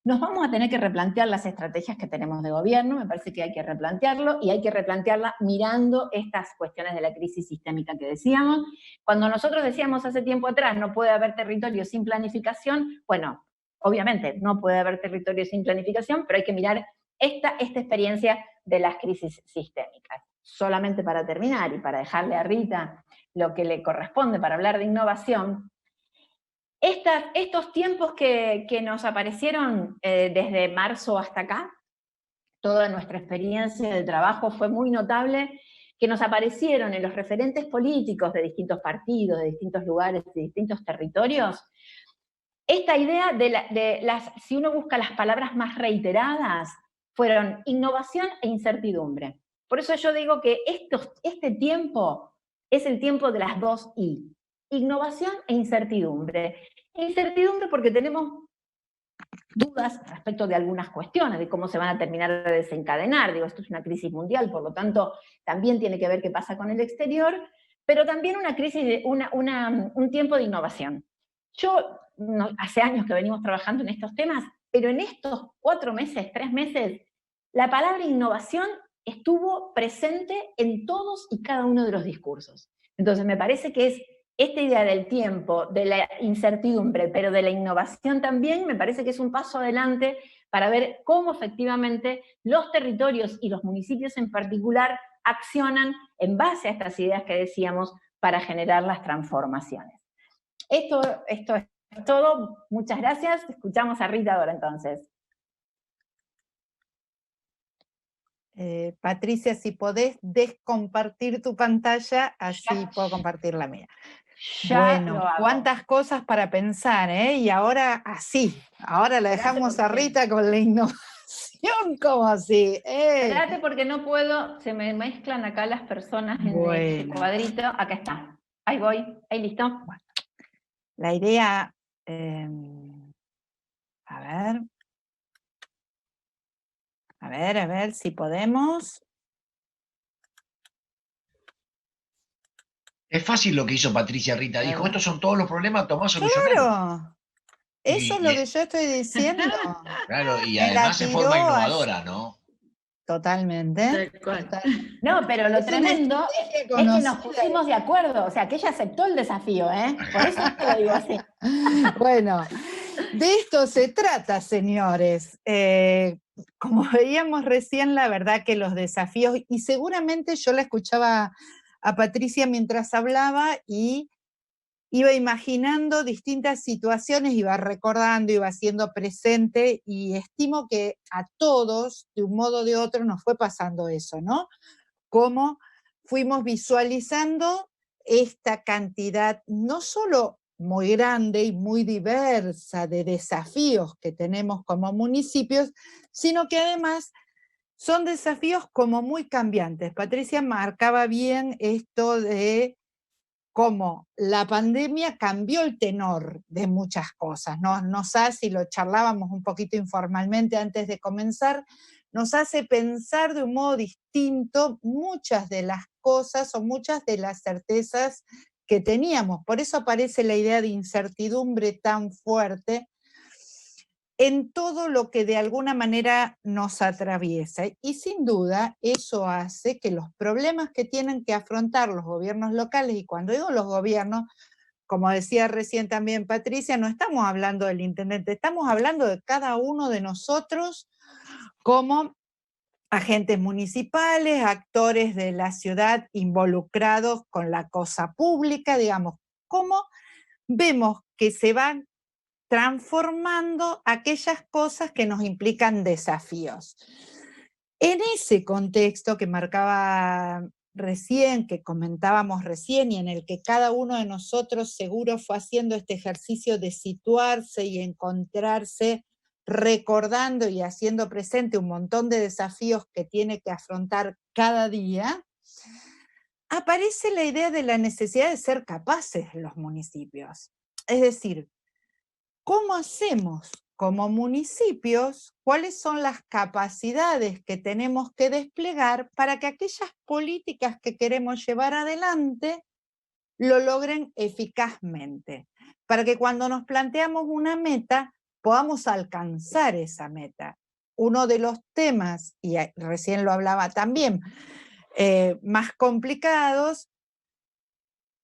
nos vamos a tener que replantear las estrategias que tenemos de gobierno, me parece que hay que replantearlo, y hay que replantearla mirando estas cuestiones de la crisis sistémica que decíamos. Cuando nosotros decíamos hace tiempo atrás, no puede haber territorio sin planificación, bueno, obviamente no puede haber territorio sin planificación, pero hay que mirar esta experiencia de las crisis sistémicas. Solamente para terminar y para dejarle a Rita lo que le corresponde para hablar de innovación, estos tiempos que nos aparecieron desde marzo hasta acá, toda nuestra experiencia de trabajo fue muy notable, que nos aparecieron en los referentes políticos de distintos partidos, de distintos lugares, de distintos territorios, esta idea si uno busca las palabras más reiteradas, fueron innovación e incertidumbre. Por eso yo digo que este tiempo es el tiempo de las 2 I. Innovación e incertidumbre. Incertidumbre porque tenemos dudas respecto de algunas cuestiones, de cómo se van a terminar de desencadenar. Digo, esto es una crisis mundial, por lo tanto, también tiene que ver qué pasa con el exterior, pero también una crisis, un tiempo de innovación. Yo, hace años que venimos trabajando en estos temas, pero en estos 4 meses, 3 meses, la palabra innovación estuvo presente en todos y cada uno de los discursos. Entonces, me parece que es esta idea del tiempo, de la incertidumbre, pero de la innovación también, me parece que es un paso adelante para ver cómo efectivamente los territorios y los municipios en particular accionan en base a estas ideas que decíamos para generar las transformaciones. Esto es todo. Muchas gracias. Escuchamos a Rita ahora entonces. Patricia, si podés descompartir tu pantalla, así puedo compartir la mía. Bueno, cuántas cosas para pensar, ¿eh? Y ahora así, ahora la dejamos a Rita con la innovación como así. Espérate porque no puedo, se me mezclan acá las personas en este cuadrito. Acá está, ahí voy, ahí listo. Bueno, la idea, a ver si podemos. Es fácil lo que hizo Patricia, Rita. Dijo, estos son todos los problemas, tomá solucionar. Claro, eso es lo que yo estoy diciendo. Claro, y además en forma innovadora, ¿no? Totalmente. No, pero lo tremendo es que nos pusimos de acuerdo, o sea, que ella aceptó el desafío, ¿eh? Por eso te lo digo así. Bueno, de esto se trata, señores. Como veíamos recién, la verdad que los desafíos, y seguramente yo la escuchaba a Patricia mientras hablaba y iba imaginando distintas situaciones, iba recordando, iba siendo presente, y estimo que a todos, de un modo o de otro, nos fue pasando eso, ¿no? Cómo fuimos visualizando esta cantidad, no solo muy grande y muy diversa de desafíos que tenemos como municipios, sino que además son desafíos como muy cambiantes. Patricia marcaba bien esto de cómo la pandemia cambió el tenor de muchas cosas, ¿no? Nos hace, y lo charlábamos un poquito informalmente antes de comenzar, nos hace pensar de un modo distinto muchas de las cosas o muchas de las certezas que teníamos. Por eso aparece la idea de incertidumbre tan fuerte en todo lo que de alguna manera nos atraviesa. Y sin duda eso hace que los problemas que tienen que afrontar los gobiernos locales, y cuando digo los gobiernos, como decía recién también Patricia, no estamos hablando del intendente, estamos hablando de cada uno de nosotros como agentes municipales, actores de la ciudad involucrados con la cosa pública, digamos, cómo vemos que se van transformando aquellas cosas que nos implican desafíos. En ese contexto que marcaba recién, que comentábamos recién, y en el que cada uno de nosotros seguro fue haciendo este ejercicio de situarse y encontrarse, recordando y haciendo presente un montón de desafíos que tiene que afrontar cada día, aparece la idea de la necesidad de ser capaces los municipios. Es decir, ¿cómo hacemos como municipios? ¿Cuáles son las capacidades que tenemos que desplegar para que aquellas políticas que queremos llevar adelante lo logren eficazmente? Para que cuando nos planteamos una meta, podamos alcanzar esa meta. Uno de los temas, y recién lo hablaba también, más complicados,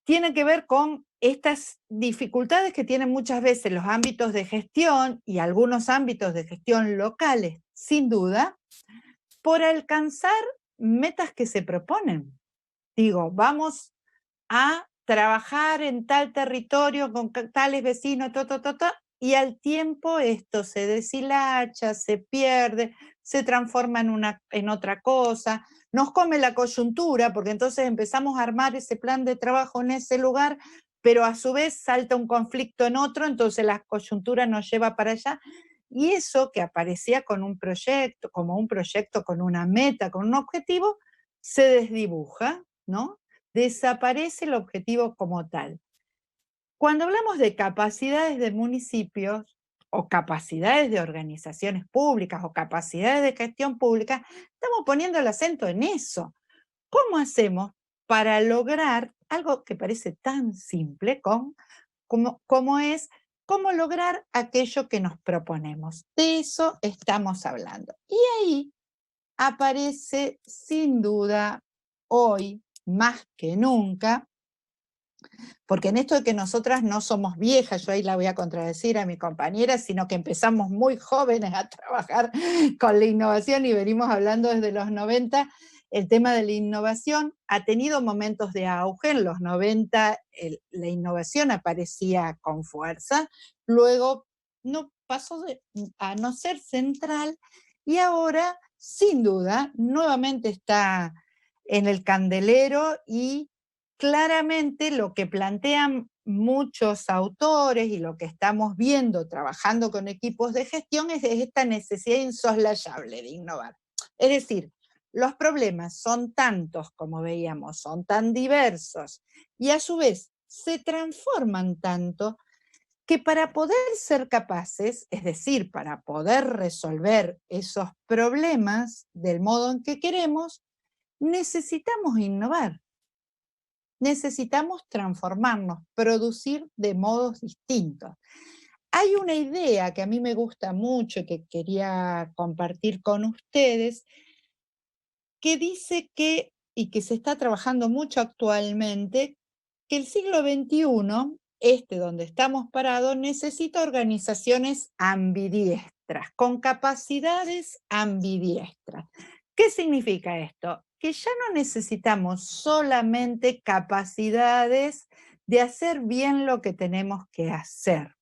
tiene que ver con estas dificultades que tienen muchas veces los ámbitos de gestión y algunos ámbitos de gestión locales, sin duda, por alcanzar metas que se proponen. Digo, vamos a trabajar en tal territorio con tales vecinos, y al tiempo esto se deshilacha, se pierde, se transforma en otra cosa, nos come la coyuntura, porque entonces empezamos a armar ese plan de trabajo en ese lugar, pero a su vez salta un conflicto en otro, entonces la coyuntura nos lleva para allá, y eso que aparecía con un proyecto, como un proyecto con una meta, con un objetivo, se desdibuja, ¿no? Desaparece el objetivo como tal. Cuando hablamos de capacidades de municipios, o capacidades de organizaciones públicas o capacidades de gestión pública, estamos poniendo el acento en eso. ¿Cómo hacemos para lograr algo que parece tan simple como es cómo lograr aquello que nos proponemos? De eso estamos hablando. Y ahí aparece sin duda hoy, más que nunca, porque en esto de que nosotras no somos viejas, yo ahí la voy a contradecir a mi compañera, sino que empezamos muy jóvenes a trabajar con la innovación y venimos hablando desde los 90, el tema de la innovación ha tenido momentos de auge. En los 90 la innovación aparecía con fuerza, luego no pasó a no ser central y ahora, sin duda, nuevamente está en el candelero y claramente lo que plantean muchos autores y lo que estamos viendo trabajando con equipos de gestión es esta necesidad insoslayable de innovar. Es decir, los problemas son tantos, como veíamos, son tan diversos y a su vez se transforman tanto que para poder ser capaces, es decir, para poder resolver esos problemas del modo en que queremos, necesitamos innovar. Necesitamos transformarnos, producir de modos distintos. Hay una idea que a mí me gusta mucho y que quería compartir con ustedes, que dice que, y que se está trabajando mucho actualmente, que el siglo XXI, donde estamos parados, necesita organizaciones ambidiestras, con capacidades ambidiestras. ¿Qué significa esto? Que ya no necesitamos solamente capacidades de hacer bien lo que tenemos que hacer,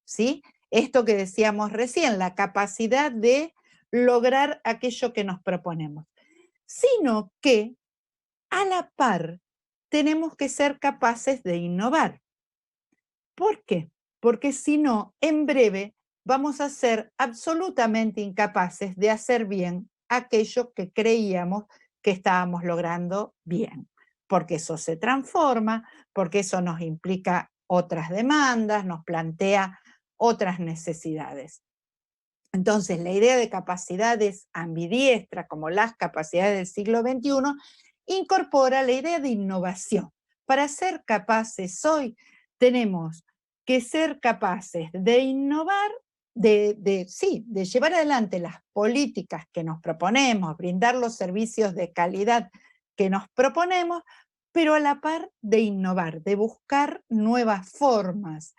¿sí? Esto que decíamos recién, la capacidad de lograr aquello que nos proponemos, sino que a la par tenemos que ser capaces de innovar. ¿Por qué? Porque si no, en breve vamos a ser absolutamente incapaces de hacer bien aquello que creíamos que estábamos logrando bien, porque eso se transforma, porque eso nos implica otras demandas, nos plantea otras necesidades. Entonces, la idea de capacidades ambidiestras, como las capacidades del siglo XXI, incorpora la idea de innovación. Para ser capaces hoy, tenemos que ser capaces de innovar, de llevar adelante las políticas que nos proponemos, brindar los servicios de calidad que nos proponemos, pero a la par de innovar, de buscar nuevas formas,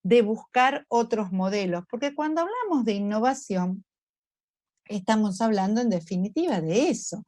de buscar otros modelos, porque cuando hablamos de innovación, estamos hablando en definitiva de eso,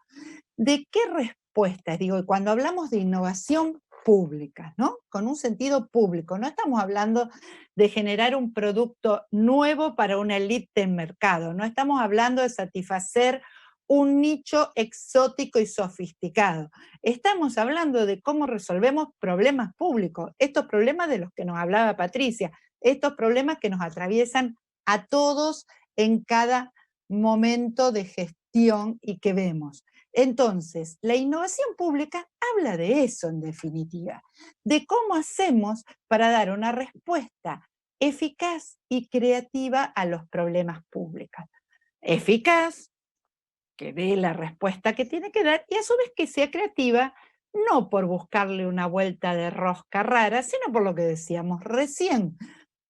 de qué respuestas, digo, y cuando hablamos de innovación pública, ¿no? Con un sentido público, no estamos hablando de generar un producto nuevo para una élite del mercado, no estamos hablando de satisfacer un nicho exótico y sofisticado. Estamos hablando de cómo resolvemos problemas públicos, estos problemas de los que nos hablaba Patricia, estos problemas que nos atraviesan a todos en cada momento de gestión y que vemos. Entonces, la innovación pública habla de eso en definitiva, de cómo hacemos para dar una respuesta eficaz y creativa a los problemas públicos. Eficaz, que dé la respuesta que tiene que dar y a su vez que sea creativa, no por buscarle una vuelta de rosca rara, sino por lo que decíamos recién,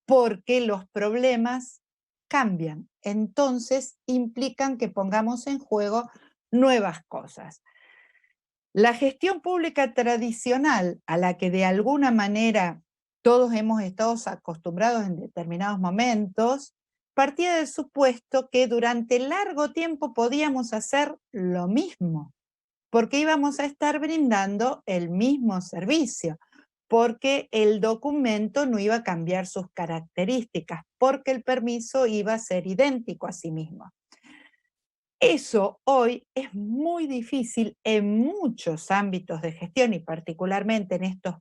porque los problemas cambian, entonces implican que pongamos en juego nuevas cosas. La gestión pública tradicional, a la que de alguna manera todos hemos estado acostumbrados en determinados momentos, partía del supuesto que durante largo tiempo podíamos hacer lo mismo, porque íbamos a estar brindando el mismo servicio, porque el documento no iba a cambiar sus características, porque el permiso iba a ser idéntico a sí mismo. Eso hoy es muy difícil en muchos ámbitos de gestión y particularmente en estos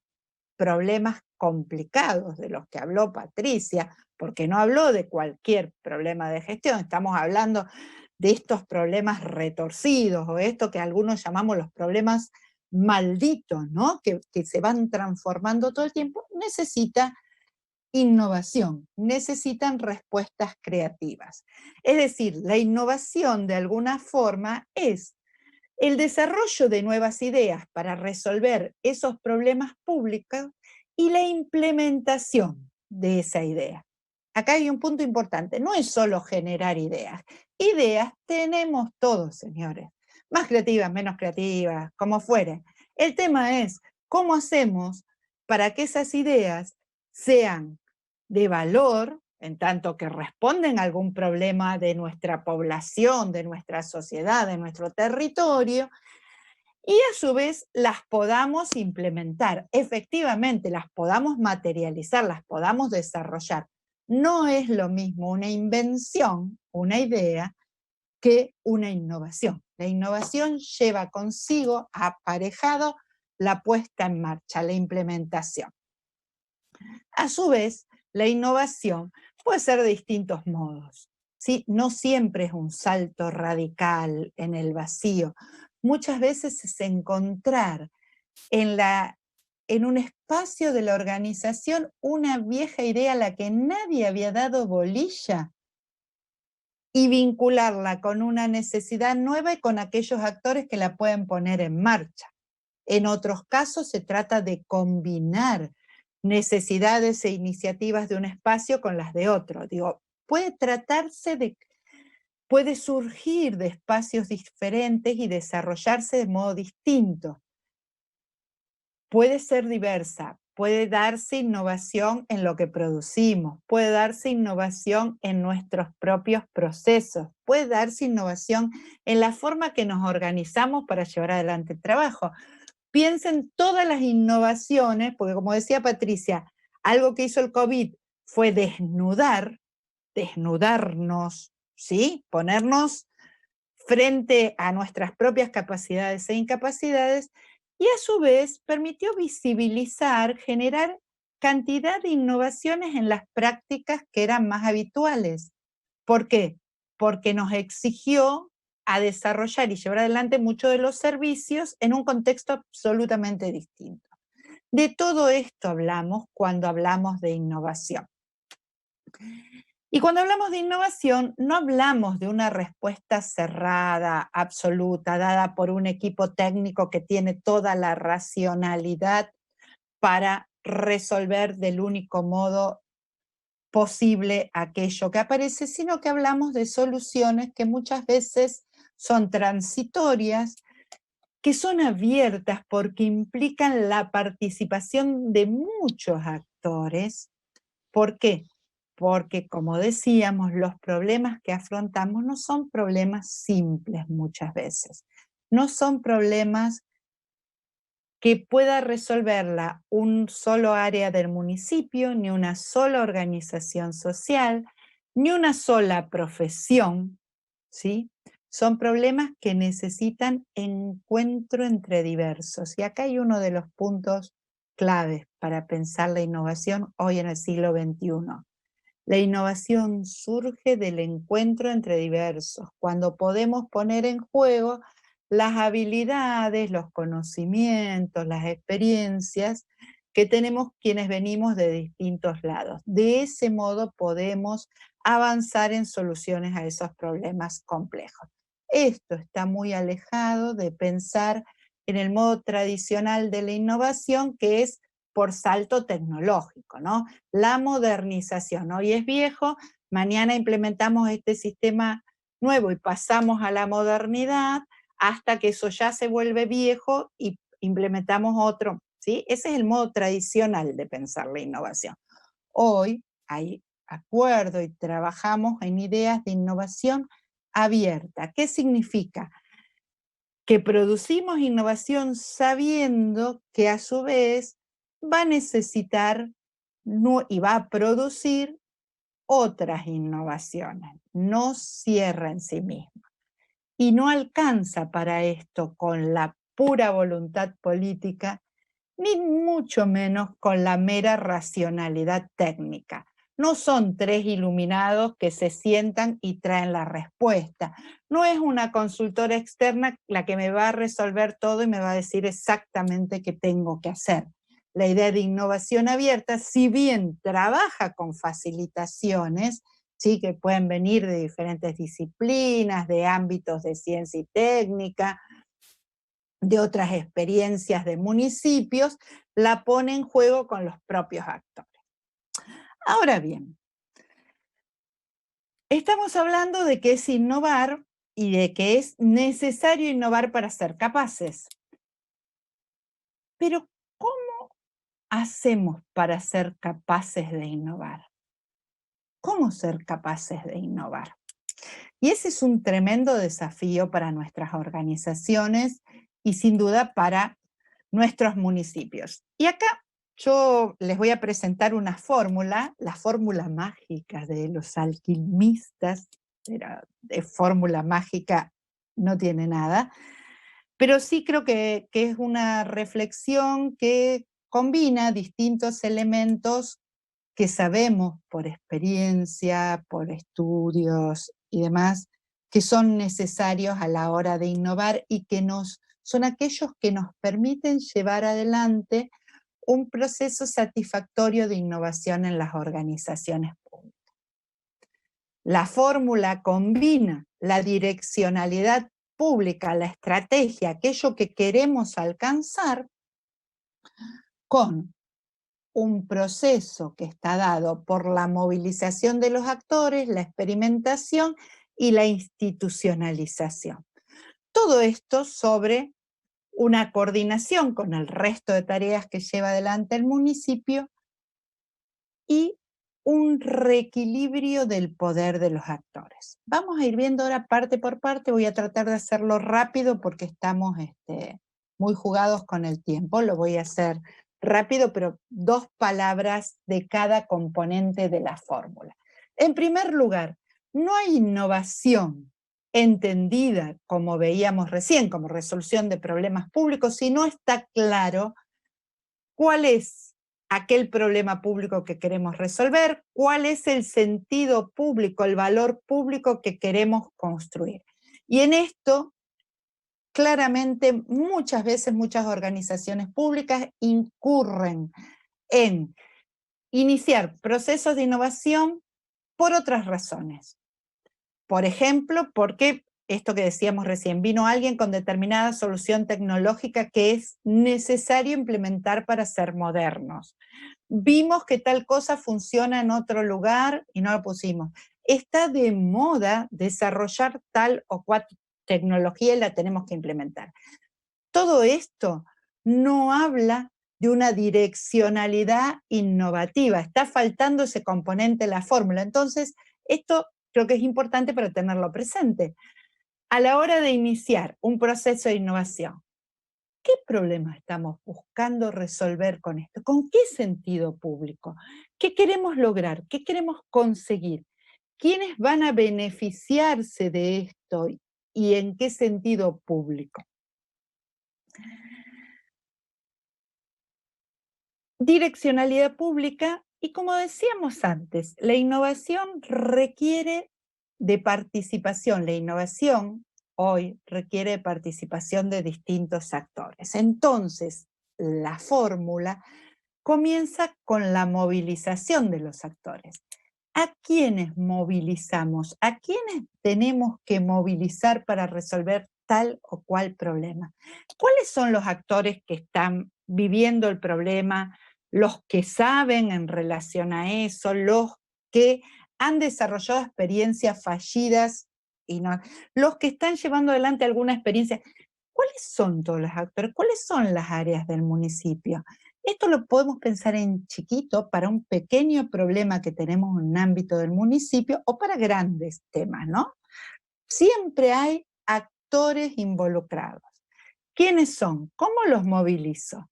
problemas complicados de los que habló Patricia, porque no habló de cualquier problema de gestión, estamos hablando de estos problemas retorcidos o esto que algunos llamamos los problemas malditos, ¿no? Que se van transformando todo el tiempo, necesita innovación, necesitan respuestas creativas. Es decir, la innovación de alguna forma es el desarrollo de nuevas ideas para resolver esos problemas públicos y la implementación de esa idea. Acá hay un punto importante, no es solo generar ideas. Ideas tenemos todos, señores, más creativas, menos creativas, como fuere. El tema es cómo hacemos para que esas ideas sean de valor, en tanto que responden a algún problema de nuestra población, de nuestra sociedad, de nuestro territorio, y a su vez las podamos implementar, efectivamente las podamos materializar, las podamos desarrollar. No es lo mismo una invención, una idea, que una innovación. La innovación lleva consigo aparejado la puesta en marcha, la implementación. A su vez, la innovación puede ser de distintos modos, ¿sí? No siempre es un salto radical en el vacío. Muchas veces es encontrar en un espacio de la organización una vieja idea a la que nadie había dado bolilla y vincularla con una necesidad nueva y con aquellos actores que la pueden poner en marcha. En otros casos se trata de combinar necesidades e iniciativas de un espacio con las de otro. Digo, puede surgir de espacios diferentes y desarrollarse de modo distinto. Puede ser diversa, puede darse innovación en lo que producimos, puede darse innovación en nuestros propios procesos, puede darse innovación en la forma que nos organizamos para llevar adelante el trabajo. Piensen todas las innovaciones, porque como decía Patricia, algo que hizo el COVID fue desnudarnos, ¿sí? Ponernos frente a nuestras propias capacidades e incapacidades, y a su vez permitió visibilizar, generar cantidad de innovaciones en las prácticas que eran más habituales. ¿Por qué? Porque nos exigió a desarrollar y llevar adelante muchos de los servicios en un contexto absolutamente distinto. De todo esto hablamos cuando hablamos de innovación. Y cuando hablamos de innovación, no hablamos de una respuesta cerrada, absoluta, dada por un equipo técnico que tiene toda la racionalidad para resolver del único modo posible aquello que aparece, sino que hablamos de soluciones que muchas veces son transitorias, que son abiertas porque implican la participación de muchos actores. ¿Por qué? Porque, como decíamos, los problemas que afrontamos no son problemas simples muchas veces. No son problemas que pueda resolverla un solo área del municipio, ni una sola organización social, ni una sola profesión, ¿sí? Son problemas que necesitan encuentro entre diversos. Y acá hay uno de los puntos claves para pensar la innovación hoy en el siglo XXI. La innovación surge del encuentro entre diversos, cuando podemos poner en juego las habilidades, los conocimientos, las experiencias que tenemos quienes venimos de distintos lados. De ese modo podemos avanzar en soluciones a esos problemas complejos. Esto está muy alejado de pensar en el modo tradicional de la innovación, que es por salto tecnológico, ¿no? La modernización. Hoy es viejo, mañana implementamos este sistema nuevo y pasamos a la modernidad hasta que eso ya se vuelve viejo y implementamos otro, ¿sí? Ese es el modo tradicional de pensar la innovación. Hoy hay acuerdo y trabajamos en ideas de innovación abierta. ¿Qué significa? Que producimos innovación sabiendo que a su vez va a necesitar y va a producir otras innovaciones. No cierra en sí misma. Y no alcanza para esto con la pura voluntad política, ni mucho menos con la mera racionalidad técnica. No son tres iluminados que se sientan y traen la respuesta. No es una consultora externa la que me va a resolver todo y me va a decir exactamente qué tengo que hacer. la idea de innovación abierta, si bien trabaja con facilitaciones, ¿sí?, que pueden venir de diferentes disciplinas, de ámbitos de ciencia y técnica, de otras experiencias de municipios, la pone en juego con los propios actores. Ahora bien, estamos hablando de que es innovar y de que es necesario innovar para ser capaces. Pero, ¿cómo hacemos para ser capaces de innovar? ¿Cómo ser capaces de innovar? Y ese es un tremendo desafío para nuestras organizaciones y sin duda para nuestros municipios. Y acá yo les voy a presentar una fórmula, la fórmula mágica de los alquimistas, pero de fórmula mágica no tiene nada, pero sí creo que es una reflexión que combina distintos elementos que sabemos por experiencia, por estudios y demás, que son necesarios a la hora de innovar y que son aquellos que nos permiten llevar adelante un proceso satisfactorio de innovación en las organizaciones públicas. La fórmula combina la direccionalidad pública, la estrategia, aquello que queremos alcanzar, con un proceso que está dado por la movilización de los actores, la experimentación y la institucionalización. Todo esto sobre una coordinación con el resto de tareas que lleva adelante el municipio y un reequilibrio del poder de los actores. Vamos a ir viendo ahora parte por parte, voy a tratar de hacerlo rápido porque estamos muy jugados con el tiempo, lo voy a hacer rápido, pero 2 palabras de cada componente de la fórmula. En primer lugar, no hay innovación entendida, como veíamos recién, como resolución de problemas públicos, si no está claro cuál es aquel problema público que queremos resolver, cuál es el sentido público, el valor público que queremos construir. Y en esto, claramente, muchas veces muchas organizaciones públicas incurren en iniciar procesos de innovación por otras razones. Por ejemplo, porque esto que decíamos recién, vino alguien con determinada solución tecnológica que es necesario implementar para ser modernos. Vimos que tal cosa funciona en otro lugar y no lo pusimos. Está de moda desarrollar tal o cual tecnología y la tenemos que implementar. Todo esto no habla de una direccionalidad innovativa, está faltando ese componente en la fórmula. Entonces, esto creo que es importante para tenerlo presente. A la hora de iniciar un proceso de innovación, ¿qué problema estamos buscando resolver con esto? ¿Con qué sentido público? ¿Qué queremos lograr? ¿Qué queremos conseguir? ¿Quiénes van a beneficiarse de esto y en qué sentido público? Direccionalidad pública, y como decíamos antes, la innovación requiere de participación. La innovación hoy requiere de participación de distintos actores. Entonces, la fórmula comienza con la movilización de los actores. ¿A quiénes movilizamos? ¿A quiénes tenemos que movilizar para resolver tal o cual problema? ¿Cuáles son los actores que están viviendo el problema, los que saben en relación a eso, los que han desarrollado experiencias fallidas y no, los que están llevando adelante alguna experiencia? ¿Cuáles son todos los actores? ¿Cuáles son las áreas del municipio? Esto lo podemos pensar en chiquito para un pequeño problema que tenemos en un ámbito del municipio o para grandes temas, ¿no? Siempre hay actores involucrados. ¿Quiénes son? ¿Cómo los movilizo?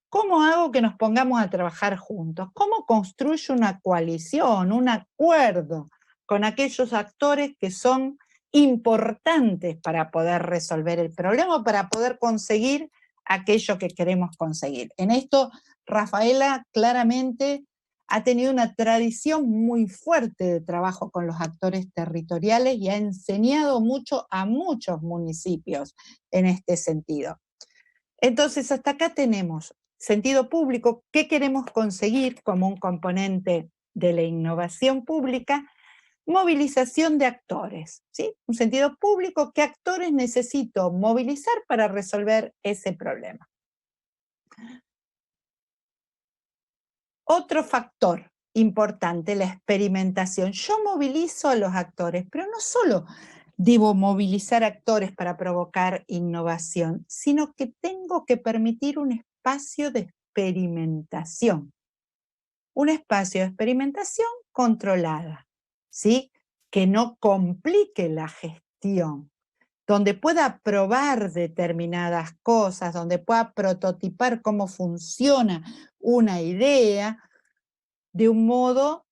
¿Cómo hago que nos pongamos a trabajar juntos? ¿Cómo construyo una coalición, un acuerdo con aquellos actores que son importantes para poder resolver el problema, para poder conseguir aquello que queremos conseguir? En esto, Rafaela claramente ha tenido una tradición muy fuerte de trabajo con los actores territoriales y ha enseñado mucho a muchos municipios en este sentido. Entonces, hasta acá tenemos sentido público, ¿qué queremos conseguir como un componente de la innovación pública? Movilización de actores, ¿sí? Un sentido público, ¿qué actores necesito movilizar para resolver ese problema? Otro factor importante, la experimentación. Yo movilizo a los actores, pero no solo debo movilizar actores para provocar innovación, sino que tengo que permitir un espacio de experimentación. Un espacio de experimentación controlada, ¿sí? Que no complique la gestión, donde pueda probar determinadas cosas, donde pueda prototipar cómo funciona una idea de un modo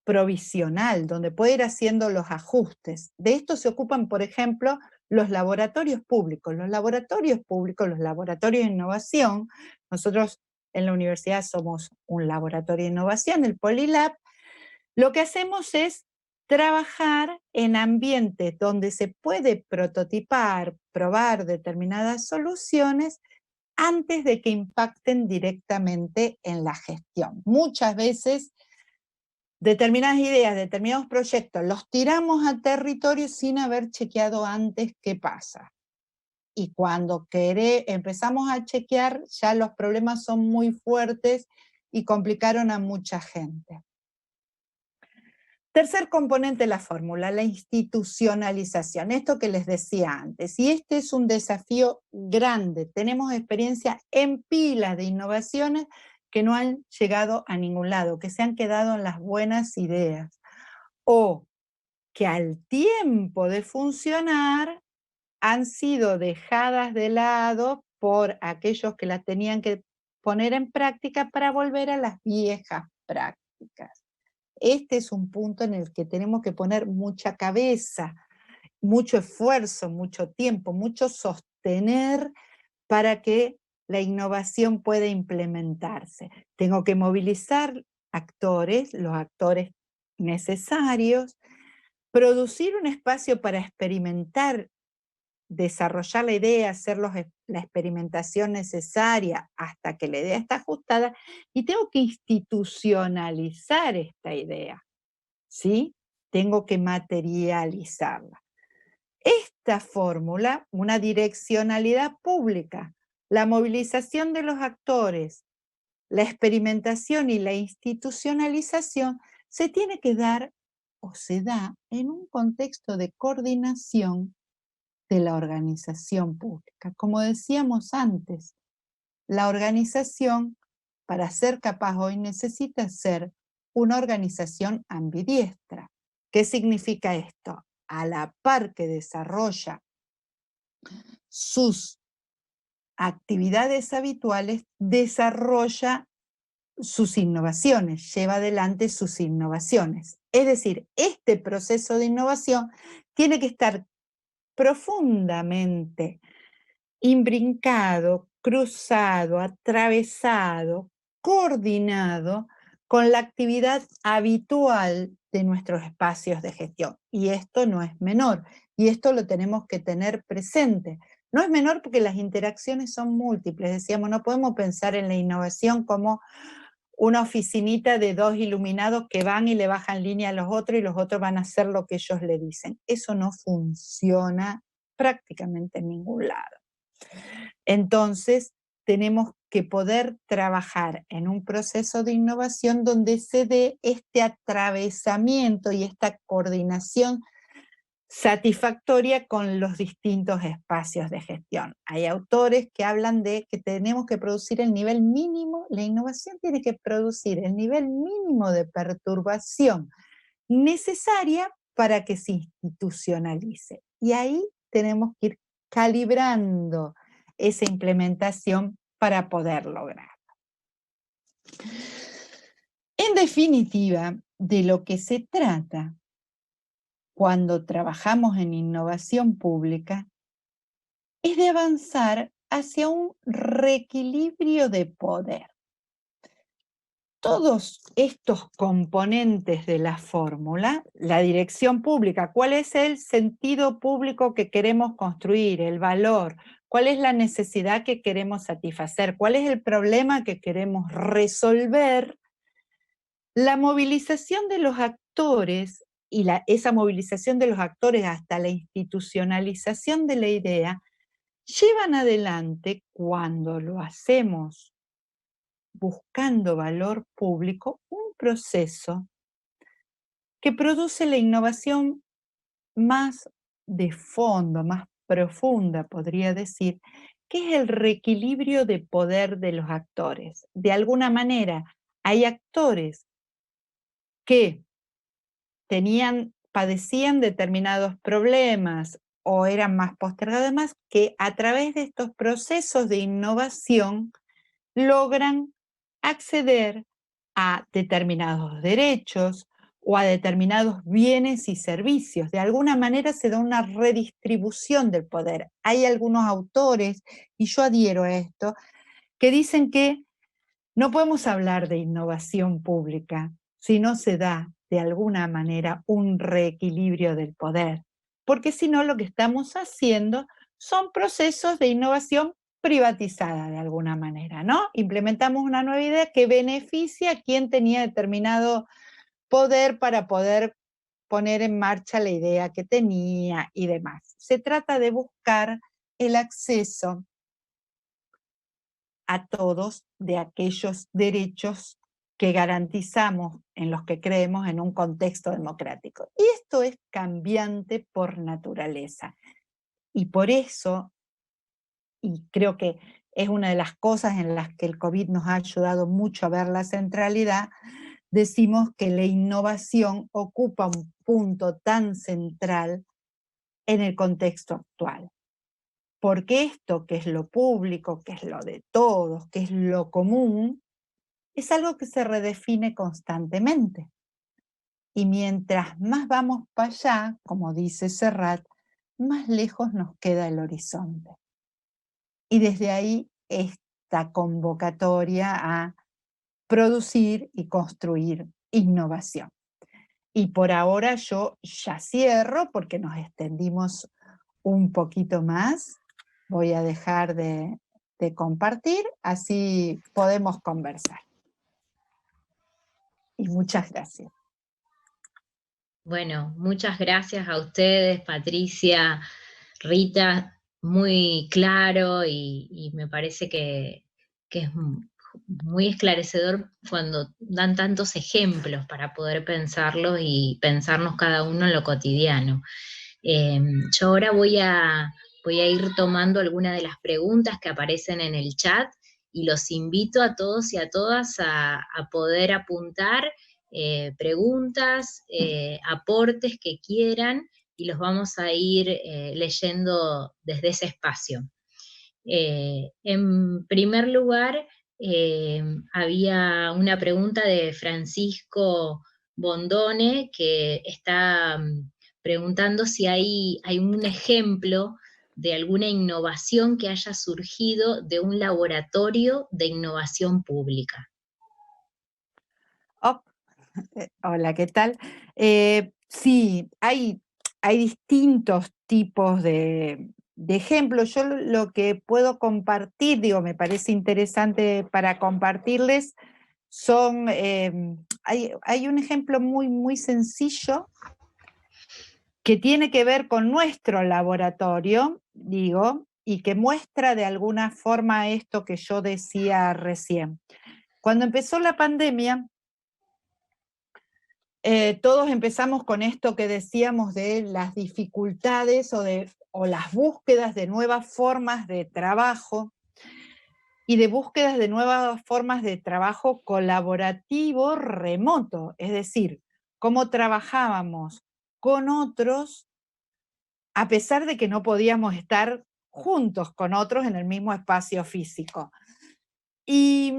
provisional, donde puede ir haciendo los ajustes. De esto se ocupan, por ejemplo, los laboratorios públicos. Los laboratorios públicos, los laboratorios de innovación, nosotros en la universidad somos un laboratorio de innovación, el Polilab, lo que hacemos es trabajar en ambientes donde se puede prototipar, probar determinadas soluciones antes de que impacten directamente en la gestión. Muchas veces determinadas ideas, determinados proyectos, los tiramos a territorio sin haber chequeado antes qué pasa. Y cuando empezamos a chequear, ya los problemas son muy fuertes y complicaron a mucha gente. Tercer componente de la fórmula, la institucionalización. Esto que les decía antes. Y este es un desafío grande. Tenemos experiencia en pilas de innovaciones que no han llegado a ningún lado, que se han quedado en las buenas ideas. O que al tiempo de funcionar han sido dejadas de lado por aquellos que las tenían que poner en práctica para volver a las viejas prácticas. Este es un punto en el que tenemos que poner mucha cabeza, mucho esfuerzo, mucho tiempo, mucho sostener para que la innovación pueda implementarse. Tengo que movilizar actores, los actores necesarios, producir un espacio para experimentar, desarrollar la idea, hacer la experimentación necesaria hasta que la idea está ajustada, y tengo que institucionalizar esta idea, ¿sí? Tengo que materializarla. Esta fórmula, una direccionalidad pública, la movilización de los actores, la experimentación y la institucionalización, se tiene que dar o se da en un contexto de coordinación de la organización pública. Como decíamos antes, la organización, para ser capaz hoy, necesita ser una organización ambidiestra. ¿Qué significa esto? A la par que desarrolla sus actividades habituales, desarrolla sus innovaciones, lleva adelante sus innovaciones. Es decir, este proceso de innovación tiene que estar profundamente imbrincado, cruzado, atravesado, coordinado con la actividad habitual de nuestros espacios de gestión. Y esto no es menor, y esto lo tenemos que tener presente. No es menor porque las interacciones son múltiples. Decíamos, no podemos pensar en la innovación como una oficinita de dos iluminados que van y le bajan línea a los otros y los otros van a hacer lo que ellos le dicen. Eso no funciona prácticamente en ningún lado. Entonces, tenemos que poder trabajar en un proceso de innovación donde se dé este atravesamiento y esta coordinación satisfactoria con los distintos espacios de gestión. Hay autores que hablan de que tenemos que producir el nivel mínimo, la innovación tiene que producir el nivel mínimo de perturbación necesaria para que se institucionalice. Y ahí tenemos que ir calibrando esa implementación para poder lograrlo. En definitiva, de lo que se trata cuando trabajamos en innovación pública es de avanzar hacia un reequilibrio de poder. Todos estos componentes de la fórmula, la dirección pública, ¿cuál es el sentido público que queremos construir? El valor. cuál es la necesidad que queremos satisfacer, cuál es el problema que queremos resolver. La movilización de los actores y esa movilización de los actores hasta la institucionalización de la idea llevan adelante, cuando lo hacemos buscando valor público, un proceso que produce la innovación más de fondo, más profunda, podría decir, que es el reequilibrio de poder de los actores. De alguna manera, hay actores que padecían determinados problemas o eran más postergados, además, que a través de estos procesos de innovación logran acceder a determinados derechos o a determinados bienes y servicios. De alguna manera se da una redistribución del poder. Hay algunos autores, y yo adhiero a esto, que dicen que no podemos hablar de innovación pública si no se da de alguna manera un reequilibrio del poder, porque si no lo que estamos haciendo son procesos de innovación privatizada de alguna manera, ¿no? Implementamos una nueva idea que beneficia a quien tenía determinado poder para poder poner en marcha la idea que tenía y demás. Se trata de buscar el acceso a todos de aquellos derechos que garantizamos, en los que creemos, en un contexto democrático. Y esto es cambiante por naturaleza. Y por eso, y creo que es una de las cosas en las que el COVID nos ha ayudado mucho a ver la centralidad, decimos que la innovación ocupa un punto tan central en el contexto actual. Porque esto, que es lo público, que es lo de todos, que es lo común, es algo que se redefine constantemente. Y mientras más vamos para allá, como dice Serrat, más lejos nos queda el horizonte. Y desde ahí esta convocatoria a producir y construir innovación. Y por ahora yo ya cierro porque nos extendimos un poquito más. Voy a dejar de compartir, así podemos conversar. Y muchas gracias. Bueno, muchas gracias a ustedes, Patricia, Rita, muy claro y me parece que es muy esclarecedor cuando dan tantos ejemplos para poder pensarlos y pensarnos cada uno en lo cotidiano. Yo ahora voy a ir tomando algunas de las preguntas que aparecen en el chat y los invito a todos y a todas a poder apuntar preguntas, aportes que quieran y los vamos a ir leyendo desde ese espacio. En primer lugar, había una pregunta de Francisco Bondone que está preguntando si hay un ejemplo de alguna innovación que haya surgido de un laboratorio de innovación pública. Hola, ¿qué tal? Sí, hay distintos tipos de ejemplos. Yo lo que puedo compartir, me parece interesante para compartirles, son, hay un ejemplo muy, muy sencillo que tiene que ver con nuestro laboratorio, y que muestra de alguna forma esto que yo decía recién. Cuando empezó la pandemia, todos empezamos con esto que decíamos de las dificultades o las búsquedas de nuevas formas de trabajo y de búsquedas de nuevas formas de trabajo colaborativo remoto, es decir, cómo trabajábamos con otros a pesar de que no podíamos estar juntos con otros en el mismo espacio físico. Y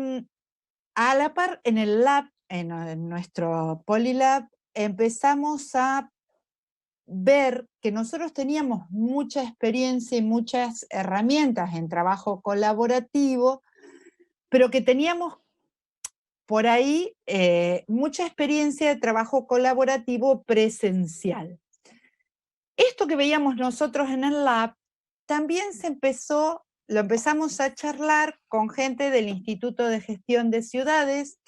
a la par, en el lab, en nuestro Polilab, empezamos a ver que nosotros teníamos mucha experiencia y muchas herramientas en trabajo colaborativo, pero que teníamos por ahí mucha experiencia de trabajo colaborativo presencial. Esto que veíamos nosotros en el lab también lo empezamos a charlar con gente del Instituto de Gestión de Ciudades,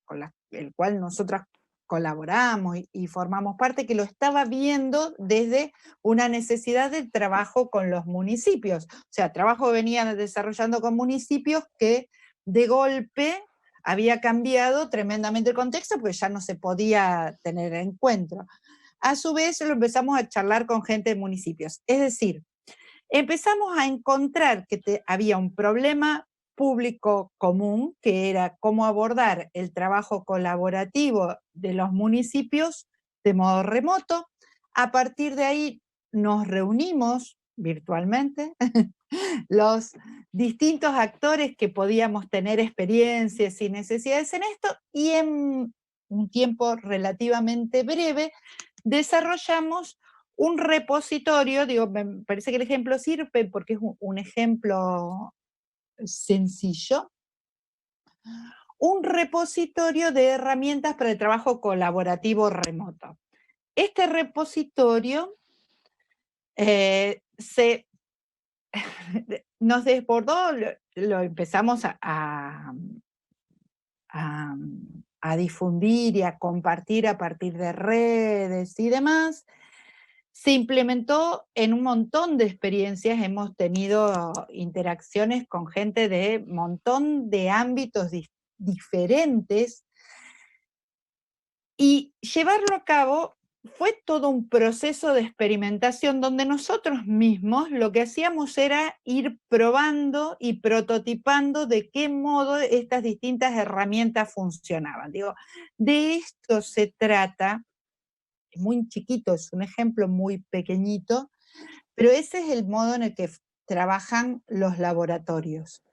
con el cual nosotros colaboramos y formamos parte, que lo estaba viendo desde una necesidad de trabajo con los municipios. O sea, trabajo que venían desarrollando con municipios que de golpe había cambiado tremendamente el contexto porque ya no se podía tener encuentro. A su vez lo empezamos a charlar con gente de municipios. Es decir, empezamos a encontrar que había un problema público común, que era cómo abordar el trabajo colaborativo de los municipios de modo remoto. A partir de ahí nos reunimos virtualmente, los distintos actores que podíamos tener experiencias y necesidades en esto, y en un tiempo relativamente breve desarrollamos un repositorio. Digo, me parece que el ejemplo sirve porque es un ejemplo sencillo, un repositorio de herramientas para el trabajo colaborativo remoto. Este repositorio nos desbordó, lo empezamos a difundir y a compartir a partir de redes y demás. Se implementó en un montón de experiencias, hemos tenido interacciones con gente de un montón de ámbitos diferentes, y llevarlo a cabo fue todo un proceso de experimentación donde nosotros mismos lo que hacíamos era ir probando y prototipando de qué modo estas distintas herramientas funcionaban. Digo, de esto se trata. Es muy chiquito, es un ejemplo muy pequeñito, pero ese es el modo en el que trabajan los laboratorios.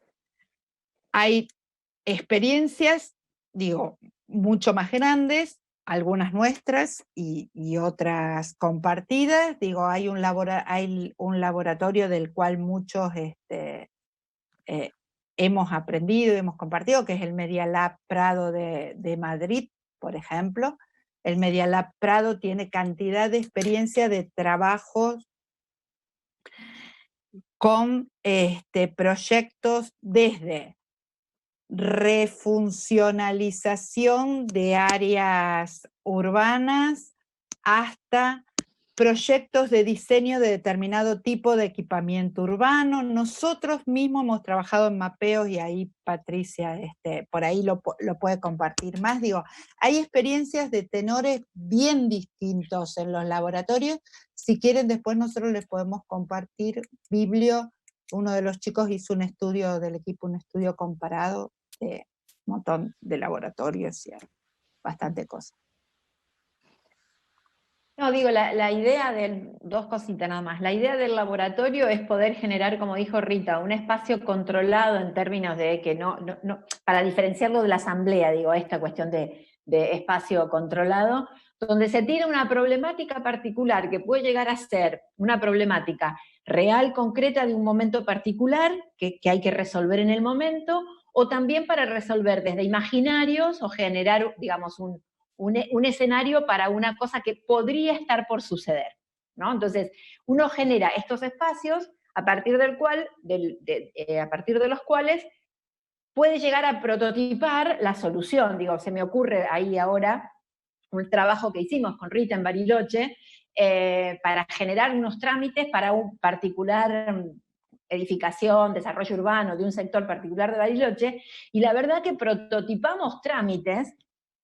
Hay experiencias, digo, mucho más grandes, algunas nuestras y otras compartidas. Digo, hay un laboratorio del cual muchos hemos aprendido, hemos compartido, que es el Media Lab Prado de Madrid, por ejemplo. El Media Lab Prado tiene cantidad de experiencia de trabajos con proyectos desde refuncionalización de áreas urbanas hasta proyectos de diseño de determinado tipo de equipamiento urbano. Nosotros mismos hemos trabajado en mapeos, y ahí Patricia por ahí lo puede compartir más. Digo, hay experiencias de tenores bien distintos en los laboratorios. Si quieren, después nosotros les podemos compartir. Biblio, uno de los chicos, hizo un estudio del equipo, un estudio comparado de un montón de laboratorios y bastante cosas. No, digo, la idea dos cositas nada más. La idea del laboratorio es poder generar, como dijo Rita, un espacio controlado en términos de que no para diferenciarlo de la asamblea, digo, esta cuestión de espacio controlado, donde se tira una problemática particular que puede llegar a ser una problemática real, concreta de un momento particular que hay que resolver en el momento, o también para resolver desde imaginarios o generar, digamos, un escenario para una cosa que podría estar por suceder, ¿no? Entonces, uno genera estos espacios a partir de los cuales puede llegar a prototipar la solución. Digo, se me ocurre ahí ahora un trabajo que hicimos con Rita en Bariloche para generar unos trámites para un particular edificación, desarrollo urbano de un sector particular de Bariloche, y la verdad que prototipamos trámites,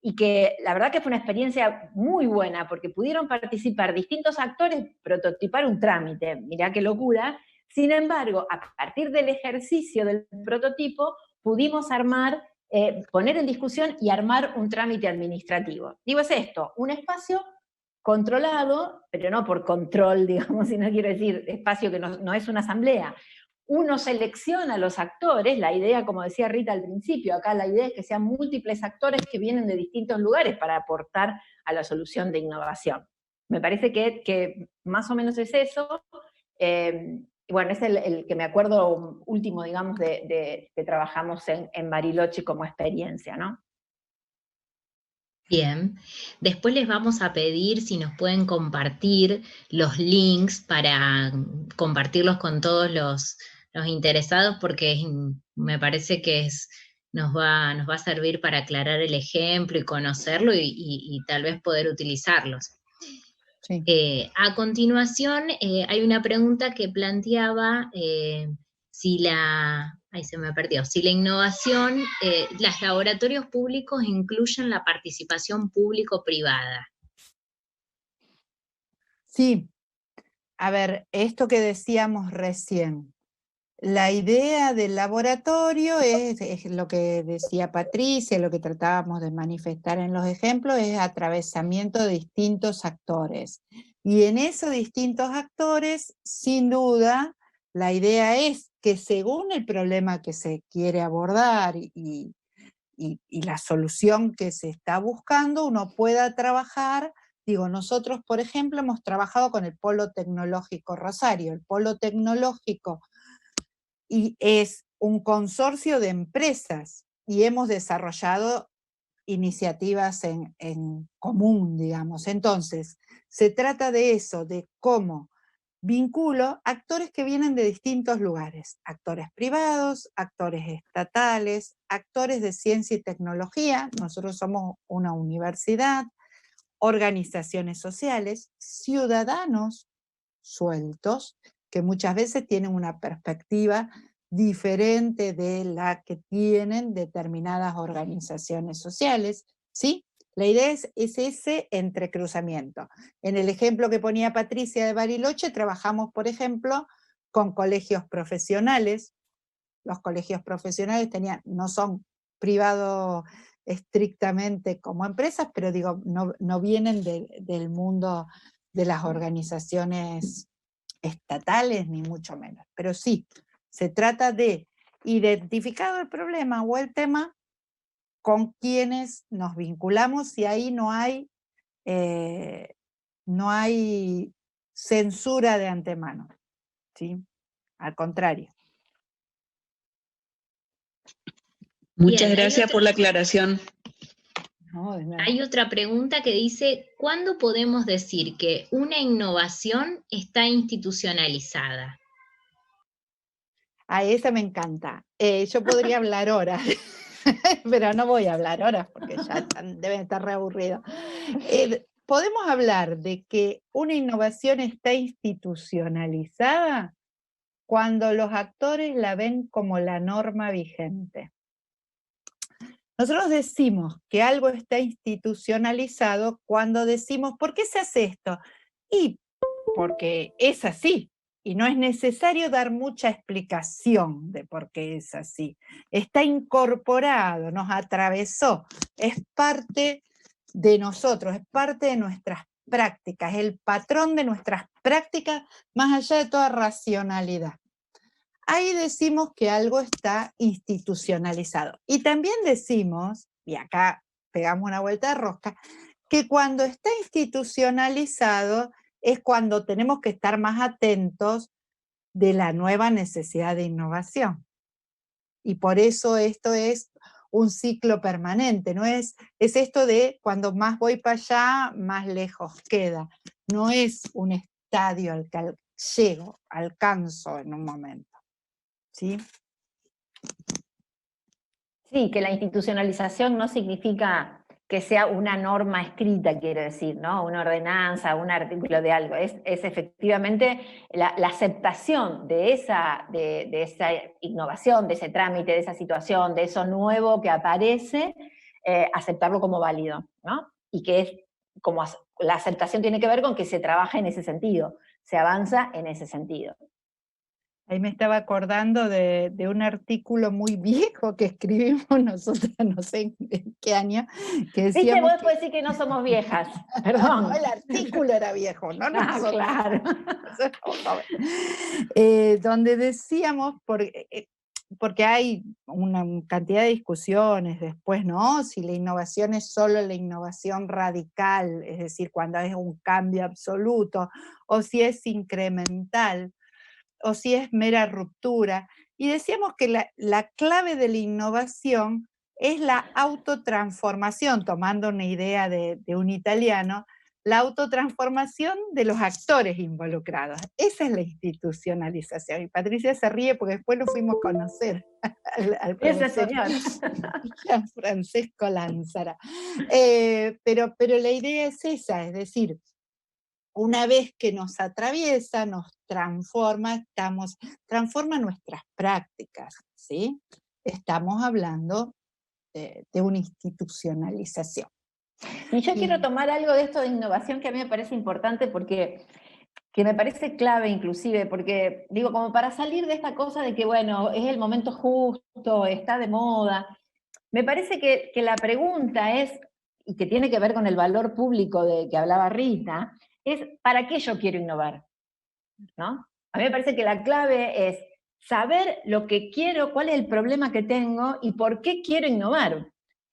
y que la verdad que fue una experiencia muy buena, porque pudieron participar distintos actores, prototipar un trámite, mirá qué locura. Sin embargo, a partir del ejercicio del prototipo, pudimos poner en discusión y armar un trámite administrativo. Digo, es esto, un espacio controlado, pero no por control, digamos, sino quiero decir, espacio que no es una asamblea. Uno selecciona a los actores, la idea, como decía Rita al principio, acá la idea es que sean múltiples actores que vienen de distintos lugares para aportar a la solución de innovación. Me parece que más o menos es eso. Bueno, es el que me acuerdo último, digamos, que trabajamos en Bariloche como experiencia, ¿no? Bien, después les vamos a pedir si nos pueden compartir los links para compartirlos con todos los interesados, porque me parece que nos va a servir para aclarar el ejemplo y conocerlo y tal vez poder utilizarlos. Sí. A continuación, hay una pregunta que planteaba ahí se me perdió, si la innovación, los laboratorios públicos incluyen la participación público-privada. Sí, a ver, esto que decíamos recién, la idea del laboratorio es lo que decía Patricia, lo que tratábamos de manifestar en los ejemplos, es atravesamiento de distintos actores. Y en esos distintos actores, sin duda, la idea es que según el problema que se quiere abordar y la solución que se está buscando, uno pueda trabajar. Digo, nosotros, por ejemplo, hemos trabajado con el Polo Tecnológico Rosario. El Polo Tecnológico y es un consorcio de empresas y hemos desarrollado iniciativas en común, digamos. Entonces, se trata de eso, de cómo vinculo actores que vienen de distintos lugares, actores privados, actores estatales, actores de ciencia y tecnología, nosotros somos una universidad, organizaciones sociales, ciudadanos sueltos, que muchas veces tienen una perspectiva diferente de la que tienen determinadas organizaciones sociales, ¿sí? La idea es ese entrecruzamiento. En el ejemplo que ponía Patricia de Bariloche, trabajamos, por ejemplo, con colegios profesionales. Los colegios profesionales no son privados estrictamente como empresas, pero digo, no vienen del mundo de las organizaciones estatales, ni mucho menos. Pero sí, se trata de, identificado el problema o el tema, con quienes nos vinculamos, y ahí no hay censura de antemano, ¿sí? Al contrario. Muchas Bien, gracias por la aclaración. No, de nada. Hay otra pregunta que dice, ¿cuándo podemos decir que una innovación está institucionalizada? A esa me encanta. Yo podría hablar horas, pero no voy a hablar horas porque ya deben estar reaburridos. Podemos hablar de que una innovación está institucionalizada cuando los actores la ven como la norma vigente. Nosotros decimos que algo está institucionalizado cuando decimos, ¿por qué se hace esto? Y porque es así, y no es necesario dar mucha explicación de por qué es así. Está incorporado, nos atravesó, es parte de nosotros, es parte de nuestras prácticas, el patrón de nuestras prácticas más allá de toda racionalidad. Ahí decimos que algo está institucionalizado. Y también decimos, y acá pegamos una vuelta de rosca, que cuando está institucionalizado es cuando tenemos que estar más atentos de la nueva necesidad de innovación. Y por eso esto es un ciclo permanente, no es esto de cuando más voy para allá, más lejos queda. No es un estadio al que llego, alcanzo en un momento. ¿Sí? Sí, que la institucionalización no significa que sea una norma escrita, quiero decir, ¿no? Una ordenanza, un artículo de algo. Es efectivamente la aceptación de esa innovación, de ese trámite, de esa situación, de eso nuevo que aparece, aceptarlo como válido, ¿no? Y que es como la aceptación tiene que ver con que se trabaja en ese sentido, se avanza en ese sentido. Ahí me estaba acordando de un artículo muy viejo que escribimos nosotros, no sé en qué año, que ¿Viste? decíamos Vos podés decir que no somos viejas, perdón. No, el artículo era viejo, no nosotros. Claro. Donde decíamos, porque hay una cantidad de discusiones después, ¿no? Si la innovación es solo la innovación radical, es decir, cuando es un cambio absoluto, o si es incremental, o si es mera ruptura. Y decíamos que la clave de la innovación es la autotransformación, tomando una idea de un italiano, la autotransformación de los actores involucrados. Esa es la institucionalización. Y Patricia se ríe porque después lo fuimos a conocer al Ese profesor señor. Francisco Lánzara. Pero la idea es esa, es decir, una vez que nos atraviesa, nos transforma, transforma nuestras prácticas, ¿sí? Estamos hablando de una institucionalización. Y yo quiero tomar algo de esto de innovación que a mí me parece importante porque que me parece clave inclusive, porque digo, como para salir de esta cosa de que, bueno, es el momento justo, está de moda, me parece que la pregunta es, y que tiene que ver con el valor público de que hablaba Rita, es ¿para qué yo quiero innovar? ¿No? A mí me parece que la clave es saber lo que quiero, cuál es el problema que tengo y por qué quiero innovar.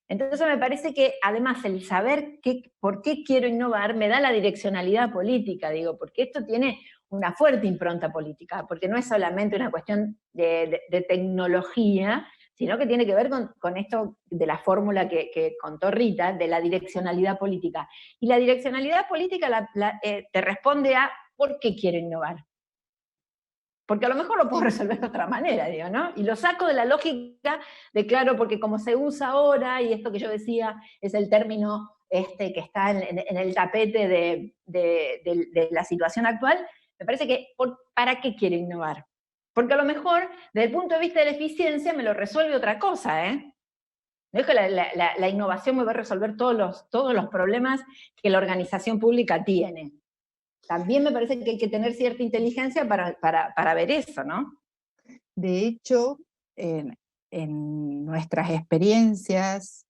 Entonces me parece que además el saber por qué quiero innovar me da la direccionalidad política, digo, porque esto tiene una fuerte impronta política, porque no es solamente una cuestión de tecnología, sino que tiene que ver con esto de la fórmula que contó Rita, de la direccionalidad política. Y la direccionalidad política te responde a ¿por qué quiero innovar? Porque a lo mejor lo puedo resolver de otra manera, digo, ¿no? Y lo saco de la lógica de, claro, porque como se usa ahora, y esto que yo decía es el término que está en el tapete de la situación actual, me parece que, ¿para qué quiero innovar? Porque a lo mejor, desde el punto de vista de la eficiencia, me lo resuelve otra cosa, ¿eh? No es que la innovación me va a resolver todos los problemas que la organización pública tiene. También me parece que hay que tener cierta inteligencia para ver eso, ¿no? De hecho, en nuestras experiencias,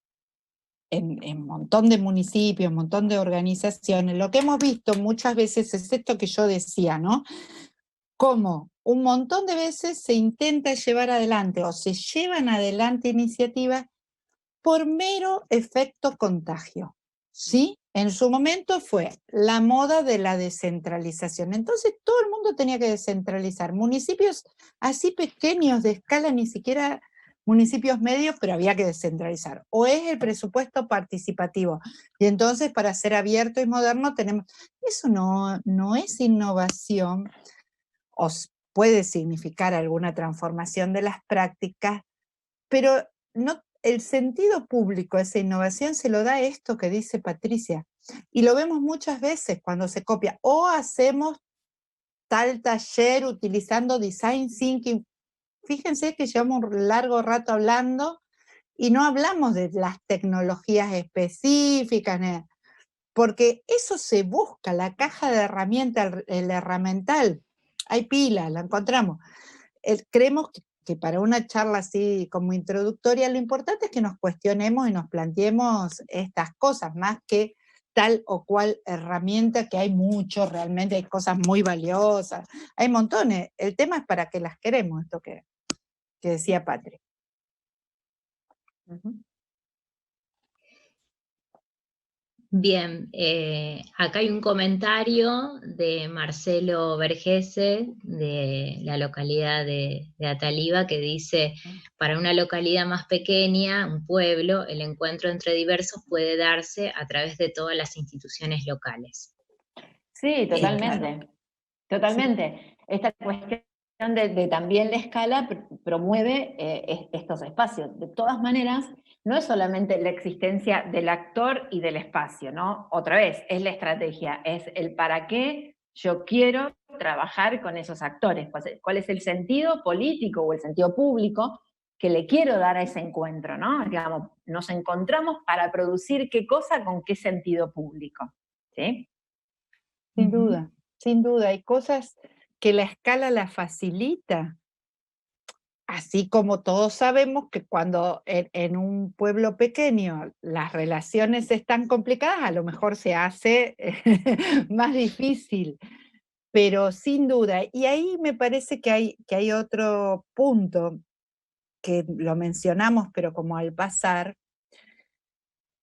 en un montón de municipios, un montón de organizaciones, lo que hemos visto muchas veces es esto que yo decía, ¿no? Cómo un montón de veces se intenta llevar adelante o se llevan adelante iniciativas por mero efecto contagio, ¿sí? En su momento fue la moda de la descentralización. Entonces todo el mundo tenía que descentralizar. Municipios así pequeños de escala, ni siquiera municipios medios, pero había que descentralizar. O es el presupuesto participativo. Y entonces para ser abierto y moderno tenemos... Eso no es innovación, o puede significar alguna transformación de las prácticas, pero no, el sentido público, esa innovación, se lo da esto que dice Patricia. Y lo vemos muchas veces cuando se copia. O hacemos tal taller utilizando design thinking. Fíjense que llevamos un largo rato hablando y no hablamos de las tecnologías específicas, porque eso se busca, la caja de herramientas, el herramental. Hay pila, la encontramos. Creemos que para una charla así como introductoria, lo importante es que nos cuestionemos y nos planteemos estas cosas, más que tal o cual herramienta, que hay mucho, realmente hay cosas muy valiosas, hay montones. El tema es para qué las queremos, esto que decía Patri. Bien, acá hay un comentario de Marcelo Vergese, de la localidad de Ataliva, que dice, para una localidad más pequeña, un pueblo, el encuentro entre diversos puede darse a través de todas las instituciones locales. Sí, totalmente, claro. totalmente. Sí. Esta cuestión de también la escala promueve estos espacios. De todas maneras, no es solamente la existencia del actor y del espacio, ¿no? Otra vez, es la estrategia, es el para qué yo quiero trabajar con esos actores, cuál es el sentido político o el sentido público que le quiero dar a ese encuentro, ¿no? Digamos, nos encontramos para producir qué cosa con qué sentido público, ¿sí? Sin duda, sin duda. Hay cosas que la escala la facilita. Así como todos sabemos que cuando en un pueblo pequeño las relaciones están complicadas, a lo mejor se hace más difícil, pero sin duda. Y ahí me parece que hay otro punto que lo mencionamos, pero como al pasar,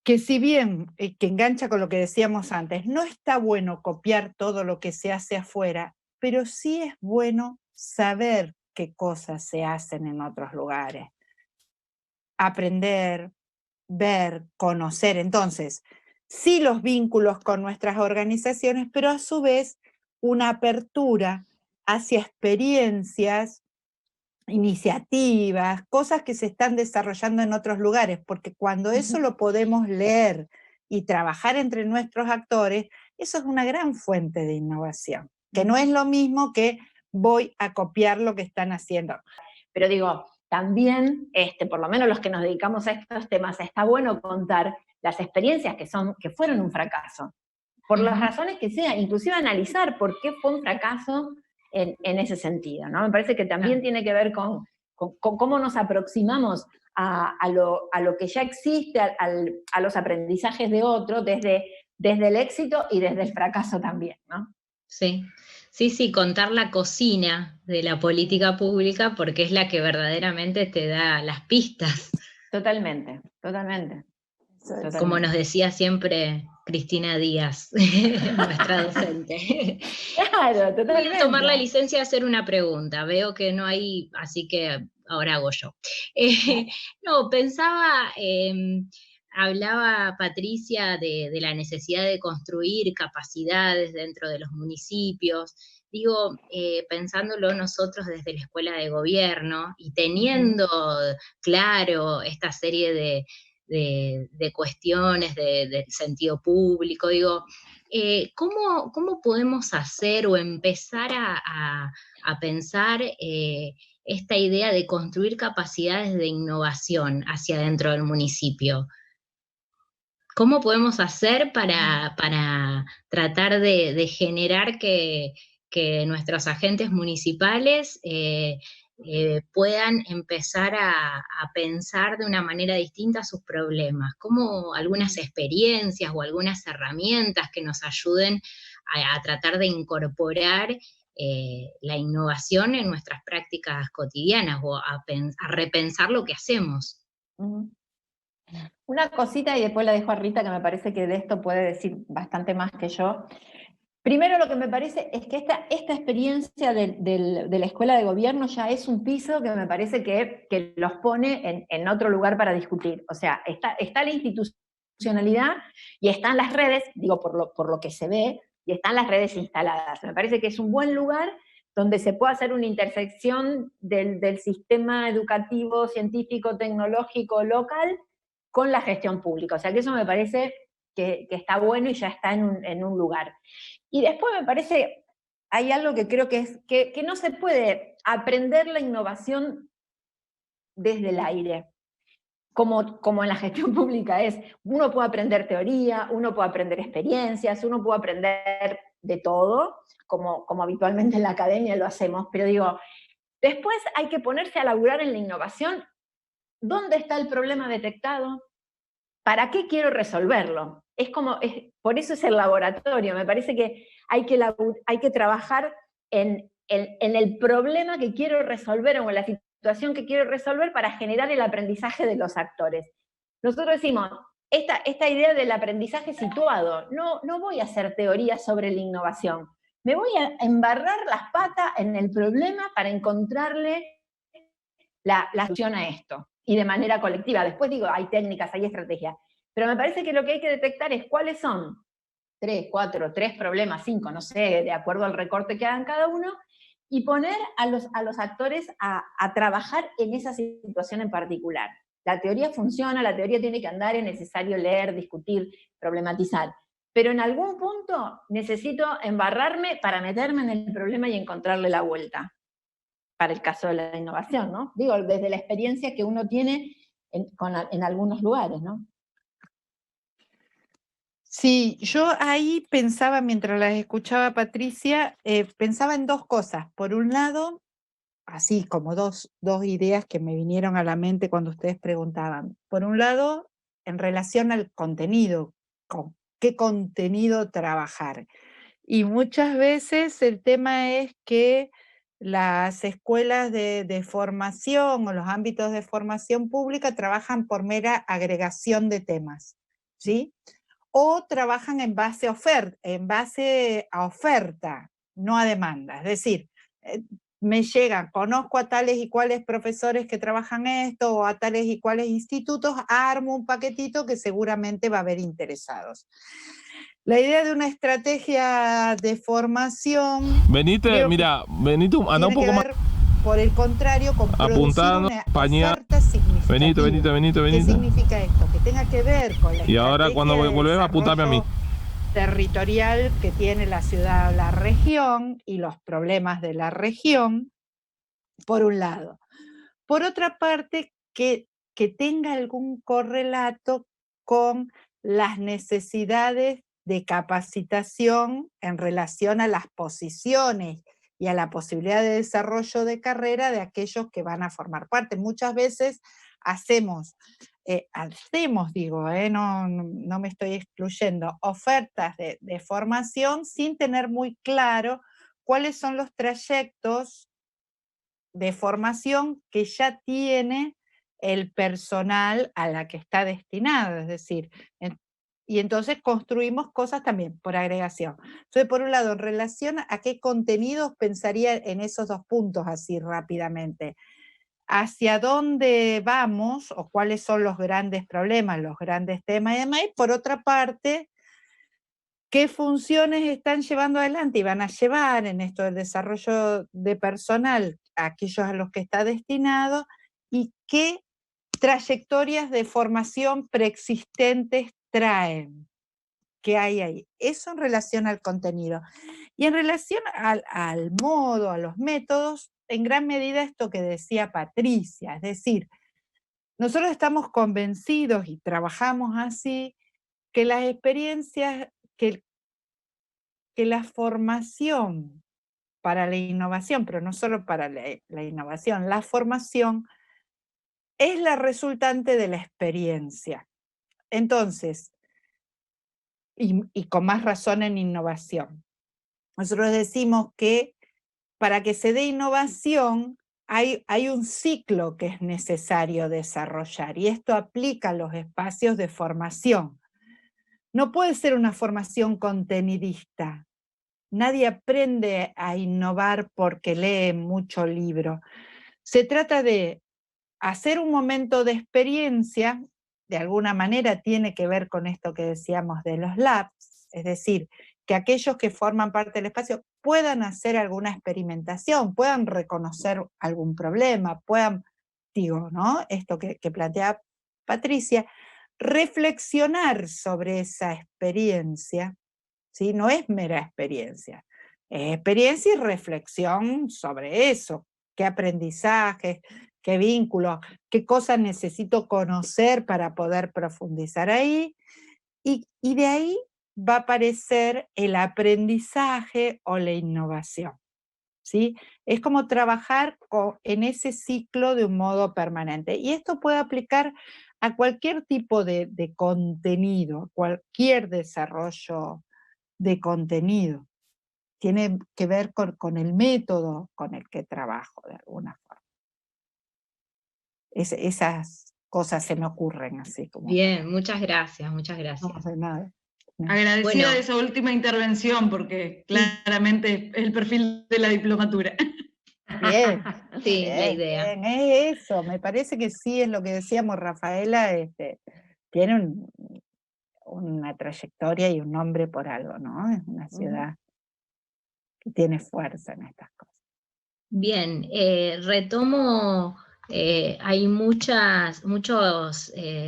que si bien, que engancha con lo que decíamos antes, no está bueno copiar todo lo que se hace afuera, pero sí es bueno saber qué cosas se hacen en otros lugares. Aprender, ver, conocer, entonces, sí los vínculos con nuestras organizaciones, pero a su vez una apertura hacia experiencias, iniciativas, cosas que se están desarrollando en otros lugares, porque cuando eso lo podemos leer y trabajar entre nuestros actores, eso es una gran fuente de innovación, que no es lo mismo que voy a copiar lo que están haciendo. Pero digo, también, por lo menos los que nos dedicamos a estos temas, está bueno contar las experiencias que fueron un fracaso, por las razones que sea, inclusive analizar por qué fue un fracaso en ese sentido, ¿no? Me parece que también tiene que ver con cómo nos aproximamos a lo que ya existe, a los aprendizajes de otro, desde el éxito y desde el fracaso también, ¿no? Sí, sí, contar la cocina de la política pública porque es la que verdaderamente te da las pistas. Totalmente. Como nos decía siempre Cristina Díaz, nuestra docente. Claro, totalmente. Voy a tomar la licencia de hacer una pregunta, veo que no hay, así que ahora hago yo. No, pensaba, hablaba Patricia de la necesidad de construir capacidades dentro de los municipios. Digo, pensándolo nosotros desde la escuela de gobierno y teniendo claro esta serie de cuestiones del sentido público, digo, ¿cómo podemos hacer o empezar a pensar esta idea de construir capacidades de innovación hacia dentro del municipio? ¿Cómo podemos hacer para tratar de generar que nuestros agentes municipales puedan empezar a pensar de una manera distinta sus problemas? ¿Cómo algunas experiencias o algunas herramientas que nos ayuden a tratar de incorporar la innovación en nuestras prácticas cotidianas o a repensar lo que hacemos? Una cosita y después la dejo a Rita, que me parece que de esto puede decir bastante más que yo. Primero, lo que me parece es que esta experiencia de la escuela de gobierno ya es un piso que me parece que los pone en otro lugar para discutir. O sea, está la institucionalidad y están las redes, digo por lo que se ve, y están las redes instaladas. Me parece que es un buen lugar donde se puede hacer una intersección del sistema educativo, científico, tecnológico, local, con la gestión pública. O sea, que eso me parece que está bueno y ya está en un lugar. Y después me parece, hay algo que creo que es que no se puede aprender la innovación desde el aire, como en la gestión pública es. Uno puede aprender teoría, uno puede aprender experiencias, uno puede aprender de todo, como habitualmente en la academia lo hacemos, pero digo, después hay que ponerse a laburar en la innovación. ¿Dónde está el problema detectado? ¿Para qué quiero resolverlo? Por eso es el laboratorio. Me parece que hay que trabajar en el problema que quiero resolver o en la situación que quiero resolver para generar el aprendizaje de los actores. Nosotros decimos, esta idea del aprendizaje situado, no voy a hacer teoría sobre la innovación, me voy a embarrar las patas en el problema para encontrarle la solución a esto, y de manera colectiva. Después digo, hay técnicas, hay estrategias, pero me parece que lo que hay que detectar es cuáles son 3, 4, 3 problemas, 5, no sé, de acuerdo al recorte que hagan cada uno, y poner a los actores a trabajar en esa situación en particular. La teoría funciona, la teoría tiene que andar, es necesario leer, discutir, problematizar, pero en algún punto necesito embarrarme para meterme en el problema y encontrarle la vuelta, para el caso de la innovación, ¿no? Digo, desde la experiencia que uno tiene en algunos lugares, ¿no? Sí, yo ahí pensaba, mientras las escuchaba Patricia, pensaba en dos cosas. Por un lado, así como dos ideas que me vinieron a la mente cuando ustedes preguntaban. Por un lado, en relación al contenido, con qué contenido trabajar. Y muchas veces el tema es que las escuelas de formación o los ámbitos de formación pública trabajan por mera agregación de temas, ¿sí? O trabajan en base a oferta, no a demanda. Es decir, me llegan, conozco a tales y cuales profesores que trabajan esto, o a tales y cuales institutos, armo un paquetito que seguramente va a haber interesados. La idea de una estrategia de formación... Venite, mira, venite, anda un poco más. Por el contrario, con producir una oferta significativa. Venite. ¿Qué significa esto? Que tenga que ver con la y ahora cuando volvemos, apuntame a mí. Territorial que tiene la ciudad o la región y los problemas de la región, por un lado. Por otra parte, que tenga algún correlato con las necesidades de capacitación en relación a las posiciones y a la posibilidad de desarrollo de carrera de aquellos que van a formar parte. Muchas veces hacemos, no me estoy excluyendo, ofertas de formación sin tener muy claro cuáles son los trayectos de formación que ya tiene el personal a la que está destinado, es decir, y entonces construimos cosas también por agregación. Entonces, por un lado, en relación a qué contenidos pensaría en esos dos puntos así rápidamente. Hacia dónde vamos o cuáles son los grandes problemas, los grandes temas y demás. Y por otra parte, qué funciones están llevando adelante y van a llevar en esto del desarrollo de personal a aquellos a los que está destinado y qué trayectorias de formación preexistentes traen, qué hay ahí. Eso en relación al contenido. Y en relación al modo, a los métodos, en gran medida esto que decía Patricia, es decir, nosotros estamos convencidos y trabajamos así, que las experiencias, que la formación para la innovación, pero no solo para la innovación, la formación es la resultante de la experiencia. Entonces, y con más razón en innovación. Nosotros decimos que para que se dé innovación hay un ciclo que es necesario desarrollar y esto aplica a los espacios de formación. No puede ser una formación contenidista. Nadie aprende a innovar porque lee mucho libro. Se trata de hacer un momento de experiencia, de alguna manera tiene que ver con esto que decíamos de los labs, es decir, que aquellos que forman parte del espacio puedan hacer alguna experimentación, puedan reconocer algún problema, puedan, ¿no? Esto que plantea Patricia, reflexionar sobre esa experiencia, ¿sí? No es mera experiencia, es experiencia y reflexión sobre eso, qué aprendizaje, qué vínculos, qué cosas necesito conocer para poder profundizar ahí, y de ahí va a aparecer el aprendizaje o la innovación, ¿sí? Es como trabajar en ese ciclo de un modo permanente, y esto puede aplicar a cualquier tipo de contenido, cualquier desarrollo de contenido. Tiene que ver con el método con el que trabajo, de alguna forma. Esas cosas se me ocurren así como... Bien, muchas gracias, muchas gracias. No, de nada. Agradecida de esa última intervención, porque claramente es el perfil de la diplomatura. Bien, Sí, bien, la idea. bien, es eso, me parece que sí es lo que decíamos, Rafaela, tiene una trayectoria y un nombre por algo, ¿no? Es una ciudad que tiene fuerza en estas cosas. Bien, retomo, hay muchos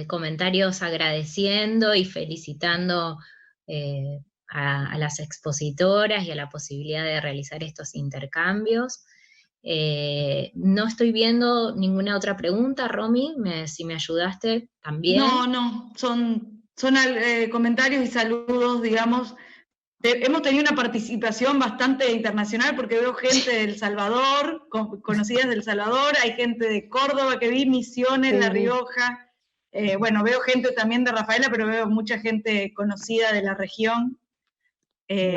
comentarios agradeciendo y felicitando a las expositoras y a la posibilidad de realizar estos intercambios. No estoy viendo ninguna otra pregunta, Romy, si me ayudaste también. No, son comentarios y saludos, digamos. Hemos tenido una participación bastante internacional porque veo gente del Salvador, conocidas del Salvador, hay gente de Córdoba que vi, Misiones, La Rioja. Bueno, veo gente también de Rafaela, pero veo mucha gente conocida de la región. Qué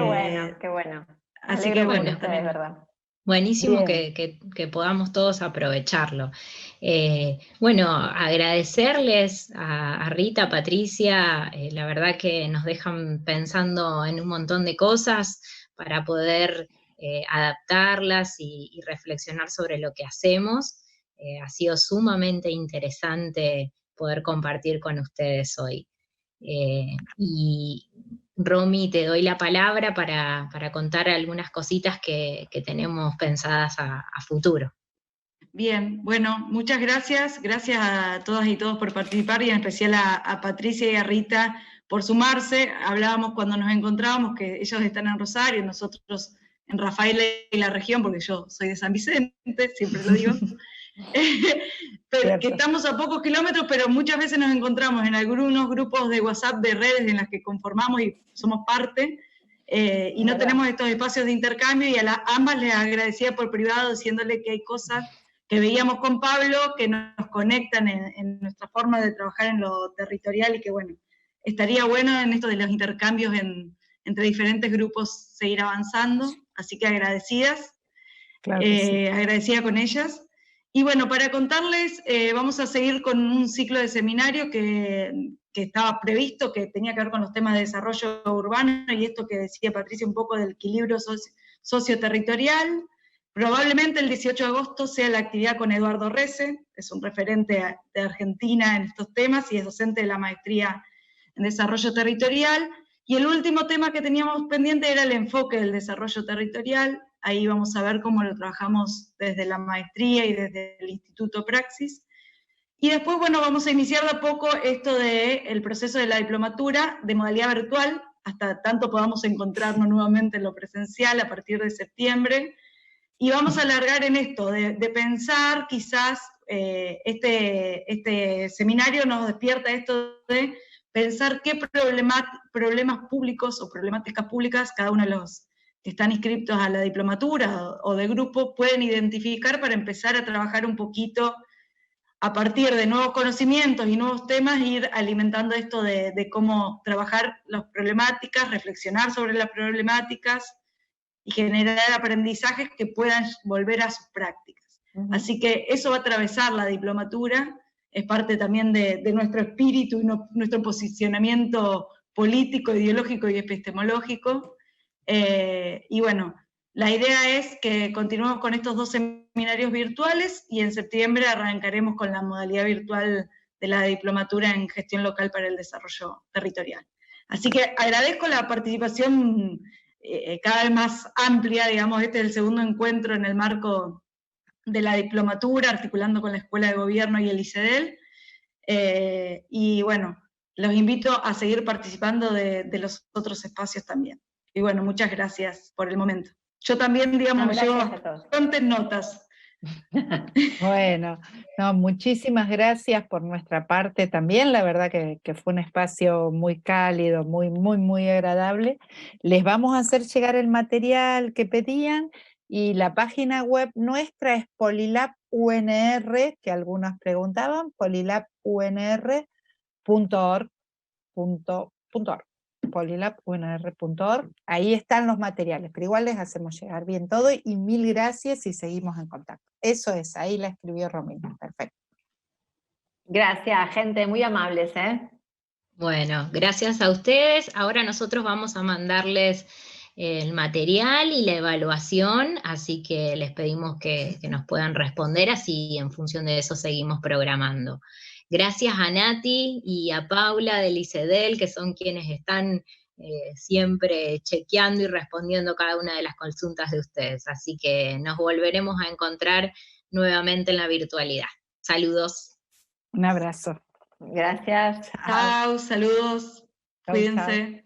bueno. Así que bueno, ustedes, ¿verdad? Buenísimo que podamos todos aprovecharlo. Bueno, agradecerles a Rita, Patricia, la verdad que nos dejan pensando en un montón de cosas para poder adaptarlas y reflexionar sobre lo que hacemos. Ha sido sumamente interesante poder compartir con ustedes hoy. Y Romy, te doy la palabra para contar algunas cositas que tenemos pensadas a futuro. Bien, bueno, muchas gracias. Gracias a todas y todos por participar y en especial a Patricia y a Rita por sumarse. Hablábamos cuando nos encontrábamos que ellos están en Rosario, nosotros en Rafaela y la región, porque yo soy de San Vicente, siempre lo digo. Pero que estamos a pocos kilómetros, pero muchas veces nos encontramos en algunos grupos de WhatsApp de redes en las que conformamos y somos parte, y no tenemos estos espacios de intercambio, y a ambas les agradecía por privado, diciéndole que hay cosas que veíamos con Pablo que nos conectan en nuestra forma de trabajar en lo territorial, y que bueno, estaría bueno en esto de los intercambios entre diferentes grupos seguir avanzando, así que agradecidas, Claro que sí. agradecida con ellas. Y bueno, para contarles, vamos a seguir con un ciclo de seminario que estaba previsto, que tenía que ver con los temas de desarrollo urbano, y esto que decía Patricia un poco del equilibrio socioterritorial. Probablemente el 18 de agosto sea la actividad con Eduardo Rece, es un referente de Argentina en estos temas y es docente de la maestría en desarrollo territorial. Y el último tema que teníamos pendiente era el enfoque del desarrollo territorial. Ahí vamos a ver cómo lo trabajamos desde la maestría y desde el Instituto Praxis. Y después, bueno, vamos a iniciar de a poco esto del proceso de la diplomatura de modalidad virtual, hasta tanto podamos encontrarnos nuevamente en lo presencial a partir de septiembre. Y vamos a alargar en esto, de pensar quizás, este seminario nos despierta esto de pensar qué problemas públicos o problemáticas públicas cada uno de los que están inscriptos a la diplomatura o de grupo pueden identificar para empezar a trabajar un poquito a partir de nuevos conocimientos y nuevos temas, ir alimentando esto de cómo trabajar las problemáticas, reflexionar sobre las problemáticas y generar aprendizajes que puedan volver a sus prácticas. Así que eso va a atravesar la diplomatura, es parte también de nuestro espíritu y nuestro posicionamiento político, ideológico y epistemológico. Y bueno, la idea es que continuemos con estos 2 seminarios virtuales y en septiembre arrancaremos con la modalidad virtual de la diplomatura en gestión local para el desarrollo territorial. Así que agradezco la participación cada vez más amplia, digamos, este es el segundo encuentro en el marco de la diplomatura, articulando con la Escuela de Gobierno y el ICEDEL, y bueno, los invito a seguir participando de los otros espacios también. Y bueno, muchas gracias por el momento. Yo también, digamos, me llevo bastantes notas. Bueno, no, muchísimas gracias por nuestra parte también, la verdad que fue un espacio muy cálido, muy agradable. Les vamos a hacer llegar el material que pedían y la página web nuestra es polilabunr, que algunos preguntaban, polilabunr.org. polilabunr.org, ahí están los materiales, pero igual les hacemos llegar bien todo y mil gracias y seguimos en contacto. Eso es, ahí la escribió Romina, perfecto. Gracias, gente, muy amables, ¿eh? Bueno, gracias a ustedes. Ahora nosotros vamos a mandarles el material y la evaluación, así que les pedimos que nos puedan responder, así en función de eso seguimos programando. Gracias a Nati y a Paula del ICEDEL, que son quienes están siempre chequeando y respondiendo cada una de las consultas de ustedes. Así que nos volveremos a encontrar nuevamente en la virtualidad. Saludos. Un abrazo. Gracias. Chao, saludos. Chau, Cuídense. chau.